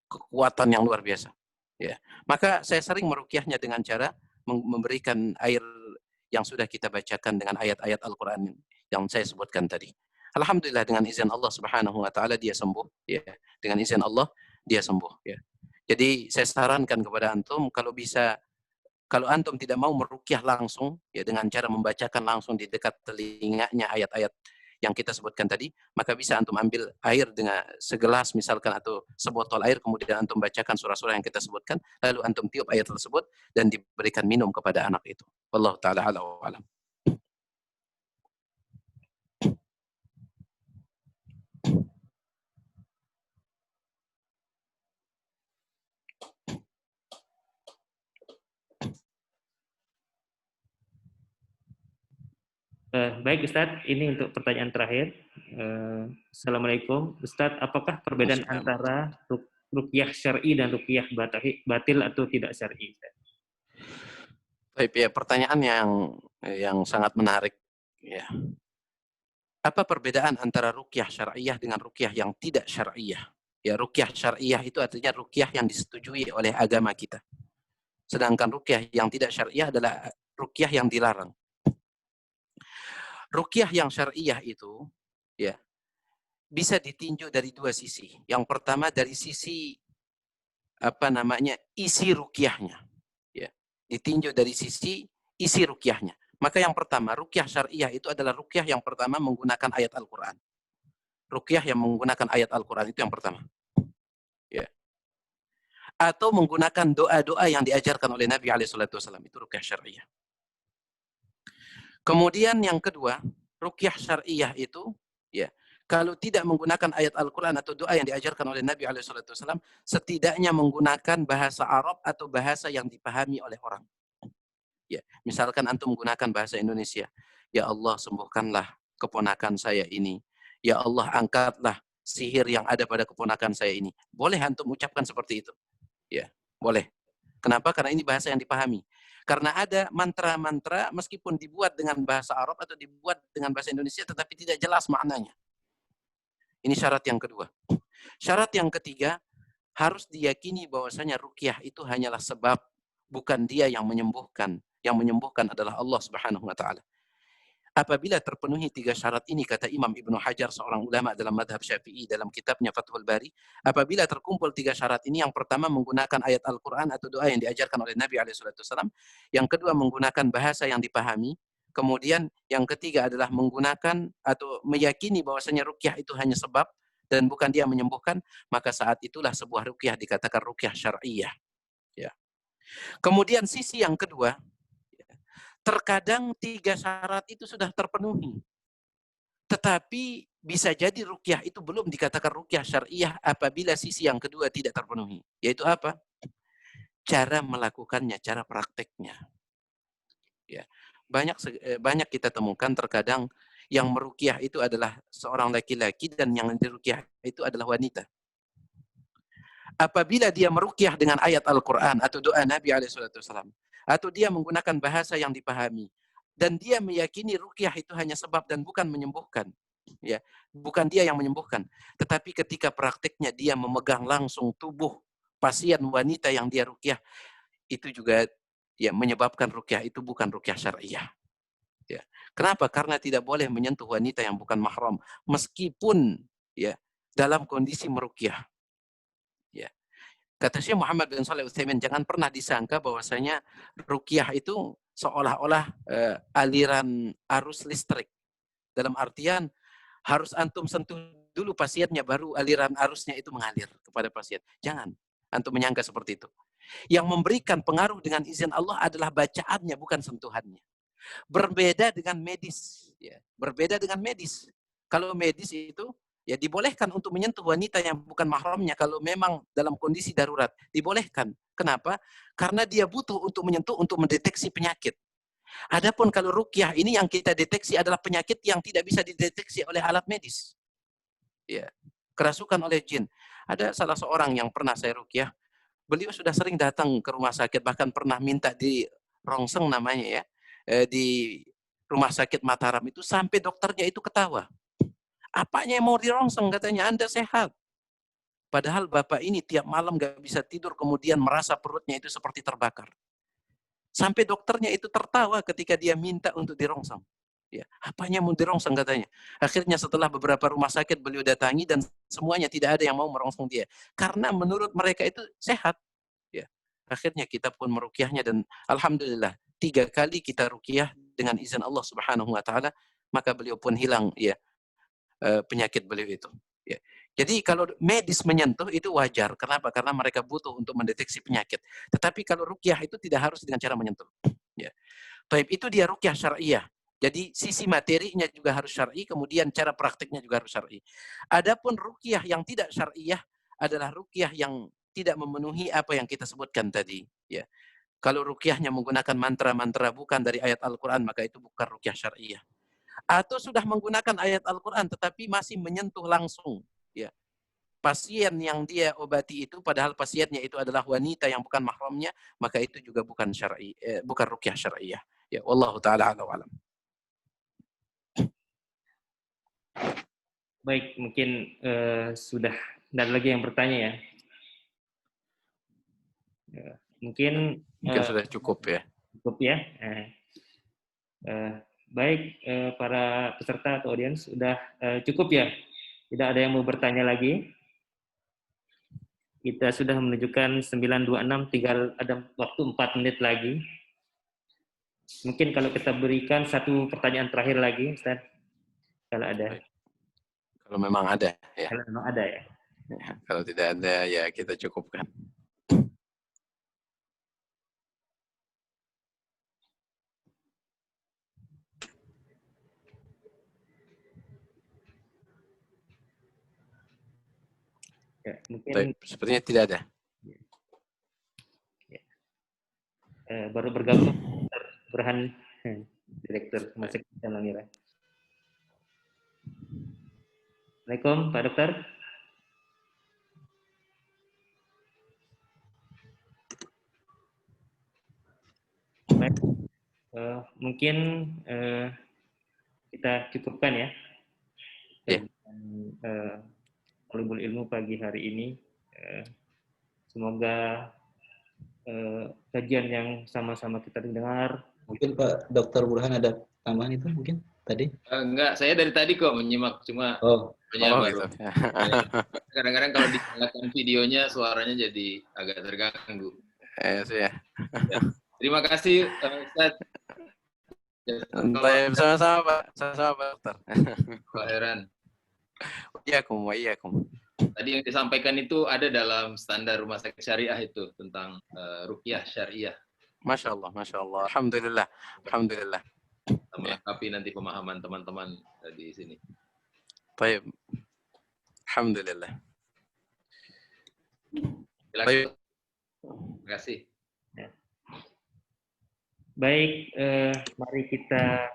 A: Kekuatan yang luar biasa. Ya. Maka saya sering merukyahnya dengan cara memberikan air yang sudah kita bacakan dengan ayat-ayat Al-Quran yang saya sebutkan tadi. Alhamdulillah dengan izin Allah Subhanahu wa taala dia sembuh ya. Dengan izin Allah dia sembuh ya. Jadi saya sarankan kepada antum kalau antum tidak mau merukyah langsung ya dengan cara membacakan langsung di dekat telinganya ayat-ayat yang kita sebutkan tadi, maka bisa antum ambil air dengan segelas misalkan atau sebotol air, kemudian antum bacakan surah-surah yang kita sebutkan, lalu antum tiup air tersebut dan diberikan minum kepada anak itu. Wallahu taala a'lam.
B: Baik Ustadz, ini untuk pertanyaan terakhir. Assalamualaikum, Ustadz, apakah perbedaan antara ruqyah syar'i dan ruqyah batil atau tidak syar'i?
A: Baik, ya, pertanyaan yang sangat menarik. Ya. Apa perbedaan antara ruqyah syar'iyah dengan ruqyah yang tidak syar'iyah? Ya, ruqyah syar'iyah itu artinya ruqyah yang disetujui oleh agama kita. Sedangkan ruqyah yang tidak syar'iyah adalah ruqyah yang dilarang. Ruqyah yang syar'iyah itu ya bisa ditinjau dari 2 sisi. Yang pertama dari sisi isi ruqyahnya. Ya. Ditinjau dari sisi isi ruqyahnya. Maka yang pertama, ruqyah syar'iyah itu adalah ruqyah yang pertama menggunakan ayat Al-Qur'an. Ruqyah yang menggunakan ayat Al-Qur'an itu yang pertama. Ya. Atau menggunakan doa-doa yang diajarkan oleh Nabi SAW. Itu ruqyah syar'iyah. Kemudian yang kedua, ruqyah syar'iyah itu ya, kalau tidak menggunakan ayat Al-Quran atau doa yang diajarkan oleh Nabi SAW, setidaknya menggunakan bahasa Arab atau bahasa yang dipahami oleh orang. Ya, misalkan antum menggunakan bahasa Indonesia, ya Allah sembuhkanlah keponakan saya ini. Ya Allah angkatlah sihir yang ada pada keponakan saya ini. Boleh antum ucapkan seperti itu. Ya, boleh. Kenapa? Karena ini bahasa yang dipahami. Karena ada mantra-mantra meskipun dibuat dengan bahasa Arab atau dibuat dengan bahasa Indonesia tetapi tidak jelas maknanya. Ini syarat yang kedua. Syarat yang ketiga, harus diyakini bahwasanya ruqyah itu hanyalah sebab, bukan dia yang menyembuhkan. Yang menyembuhkan adalah Allah Subhanahu wa taala. Apabila terpenuhi 3 syarat ini, kata Imam Ibnu Hajar, seorang ulama dalam madhab Syafi'i, dalam kitabnya Fathul Bari, apabila terkumpul 3 syarat ini, yang pertama menggunakan ayat Al-Quran atau doa yang diajarkan oleh Nabi SAW, yang kedua menggunakan bahasa yang dipahami, kemudian yang ketiga adalah menggunakan atau meyakini bahwasanya ruqyah itu hanya sebab dan bukan dia menyembuhkan, maka saat itulah sebuah ruqyah dikatakan ruqyah syar'iyah. Ya. Kemudian sisi yang kedua, terkadang 3 syarat itu sudah terpenuhi. Tetapi bisa jadi ruqyah itu belum dikatakan ruqyah syar'iyah apabila sisi yang kedua tidak terpenuhi. Yaitu apa? Cara melakukannya, cara prakteknya. Ya. banyak kita temukan terkadang yang meruqyah itu adalah seorang laki-laki dan yang diruqyah itu adalah wanita. Apabila dia meruqyah dengan ayat Al-Qur'an atau doa Nabi SAW, atau dia menggunakan bahasa yang dipahami, dan dia meyakini ruqyah itu hanya sebab dan bukan menyembuhkan, ya, bukan dia yang menyembuhkan, tetapi ketika praktiknya dia memegang langsung tubuh pasien wanita yang dia ruqyah, itu juga ya menyebabkan ruqyah itu bukan ruqyah syariah. Ya. Kenapa? Karena tidak boleh menyentuh wanita yang bukan mahram meskipun ya dalam kondisi meruqyah. Ya. Kata Syekh Muhammad bin Shalih Utsaimin, jangan pernah disangka bahwasanya ruqyah itu seolah-olah aliran arus listrik. Dalam artian harus antum sentuh dulu pasiennya baru aliran arusnya itu mengalir kepada pasien. Jangan antum menyangka seperti itu. Yang memberikan pengaruh dengan izin Allah adalah bacaannya bukan sentuhannya. Berbeda dengan medis, ya. Berbeda dengan medis. Kalau medis itu ya dibolehkan untuk menyentuh wanita yang bukan mahramnya kalau memang dalam kondisi darurat. Dibolehkan. Kenapa? Karena dia butuh untuk menyentuh untuk mendeteksi penyakit. Adapun kalau ruqyah ini yang kita deteksi adalah penyakit yang tidak bisa dideteksi oleh alat medis. Ya. Kerasukan oleh jin. Ada salah seorang yang pernah saya ruqyah, beliau sudah sering datang ke rumah sakit, bahkan pernah minta di rongseng namanya ya, di rumah sakit Mataram itu sampai dokternya itu ketawa. Apanya yang mau dirongseng katanya, Anda sehat. Padahal bapak ini tiap malam gak bisa tidur kemudian merasa perutnya itu seperti terbakar. Sampai dokternya itu tertawa ketika dia minta untuk dirongseng. Ya, apanya mau dirongseng katanya. Akhirnya setelah beberapa rumah sakit beliau datangi dan semuanya tidak ada yang mau merongseng dia. Karena menurut mereka itu sehat. Ya. Akhirnya kita pun meruqyahnya dan alhamdulillah 3 kali kita ruqyah dengan izin Allah Subhanahu wa taala, maka beliau pun hilang ya penyakit beliau itu. Ya. Jadi kalau medis menyentuh itu wajar. Kenapa? Karena mereka butuh untuk mendeteksi penyakit. Tetapi kalau ruqyah itu tidak harus dengan cara menyentuh. Ya. Taib itu dia ruqyah syariah. Jadi sisi materinya juga harus syar'i, kemudian cara praktiknya juga harus syar'i. Adapun ruqyah yang tidak syariah adalah ruqyah yang tidak memenuhi apa yang kita sebutkan tadi. Ya. Kalau ruqyahnya menggunakan mantra-mantra bukan dari ayat Al-Quran, maka itu bukan ruqyah syariah. Atau sudah menggunakan ayat Al-Quran tetapi masih menyentuh langsung ya pasien yang dia obati itu padahal pasiennya itu adalah wanita yang bukan mahramnya, maka itu juga bukan bukan ruqyah syariah. Ya, wallahu taala alam.
B: Baik, mungkin sudah tidak ada lagi yang bertanya ya. Mungkin
A: Sudah cukup ya.
B: cukup ya. Baik, para peserta atau audiens sudah cukup ya. Tidak ada yang mau bertanya lagi. Kita sudah menunjukkan 9.26, tinggal ada waktu 4 menit lagi. Mungkin kalau kita berikan satu pertanyaan terakhir lagi, Ustaz. Kalau ada.
A: Baik. Kalau memang ada ya.
B: Kalau memang ada ya.
A: Ya, kalau tidak ada ya kita cukupkan.
B: Ya, mungkin
A: Baik, sepertinya tidak ada.
B: ya. Baru bergabung Dr. Burhan, Direktur Rumah Sakit Islam Amira. Assalamualaikum Pak Dokter. Baik, mungkin kita cukupkan ya. Talibul ilmu pagi hari ini. Semoga kajian yang sama-sama kita dengar.
C: Mungkin Pak Dr. Burhan ada tambahan itu mungkin tadi?
D: Enggak, saya dari tadi kok menyimak, cuma baru.
A: Gitu.
D: Kadang-kadang kalau dinyalakan videonya suaranya jadi agak terganggu.
A: Ya.
D: Terima kasih Ustaz.
A: Sama-sama Pak. Sama-sama Pak Dokter.
D: Pak Heran.
A: Iyakum.
D: Tadi yang disampaikan itu ada dalam standar rumah sakit syariah itu tentang ruqyah syariah.
A: Masya Allah. Alhamdulillah.
D: Melengkapi nanti pemahaman teman-teman di sini.
A: Baik. Alhamdulillah.
D: Silakan. Terima kasih.
B: Baik, mari kita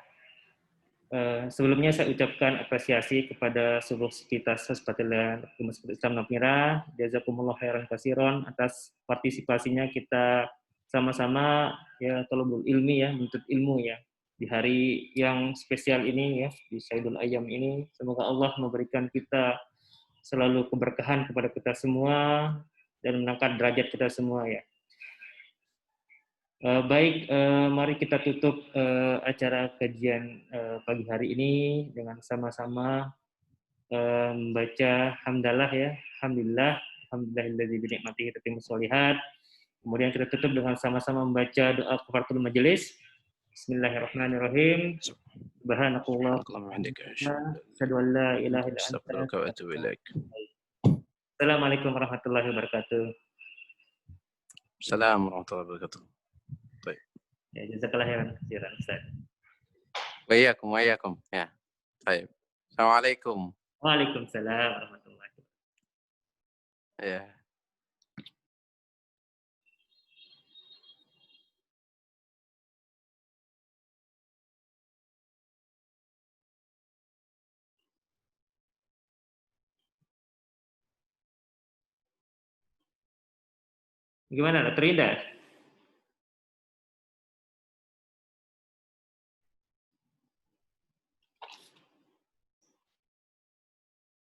B: sebelumnya saya ucapkan apresiasi kepada seluruh sivitas Hizbatillah Masjid Islam Nopmira. Jazakumullah khairan kasiron atas partisipasinya kita sama-sama ya talabul ilmi ya, menuntut ilmu ya di hari yang spesial ini ya, di Sayyidul Ayyam ini. Semoga Allah memberikan kita selalu keberkahan kepada kita semua dan mengangkat derajat kita semua ya. Baik, mari kita tutup acara kajian pagi hari ini dengan sama-sama membaca hamdalah ya, alhamdulillah, alhamdulillahilladzi bi ni'matihi tatimmus sholihat. Kemudian kita tutup dengan sama-sama membaca doa kafaratul majelis. Bismillahirrahmanirrahim. Subhanakallah. Asyhadu an la ilaha illa anta.
A: Astaghfiruka wa atubu ilaik.
B: Assalamualaikum warahmatullahi wabarakatuh.
A: Assalamualaikum warahmatullahi wabarakatuh.
B: Ya, jazakallah khairan katsiran Ustaz.
A: Wa iyyakum. Ya. Baik. Assalamualaikum.
B: Waalaikumsalam warahmatullahi wabarakatuh.
A: Ya.
B: Gimana, Dr. Ida?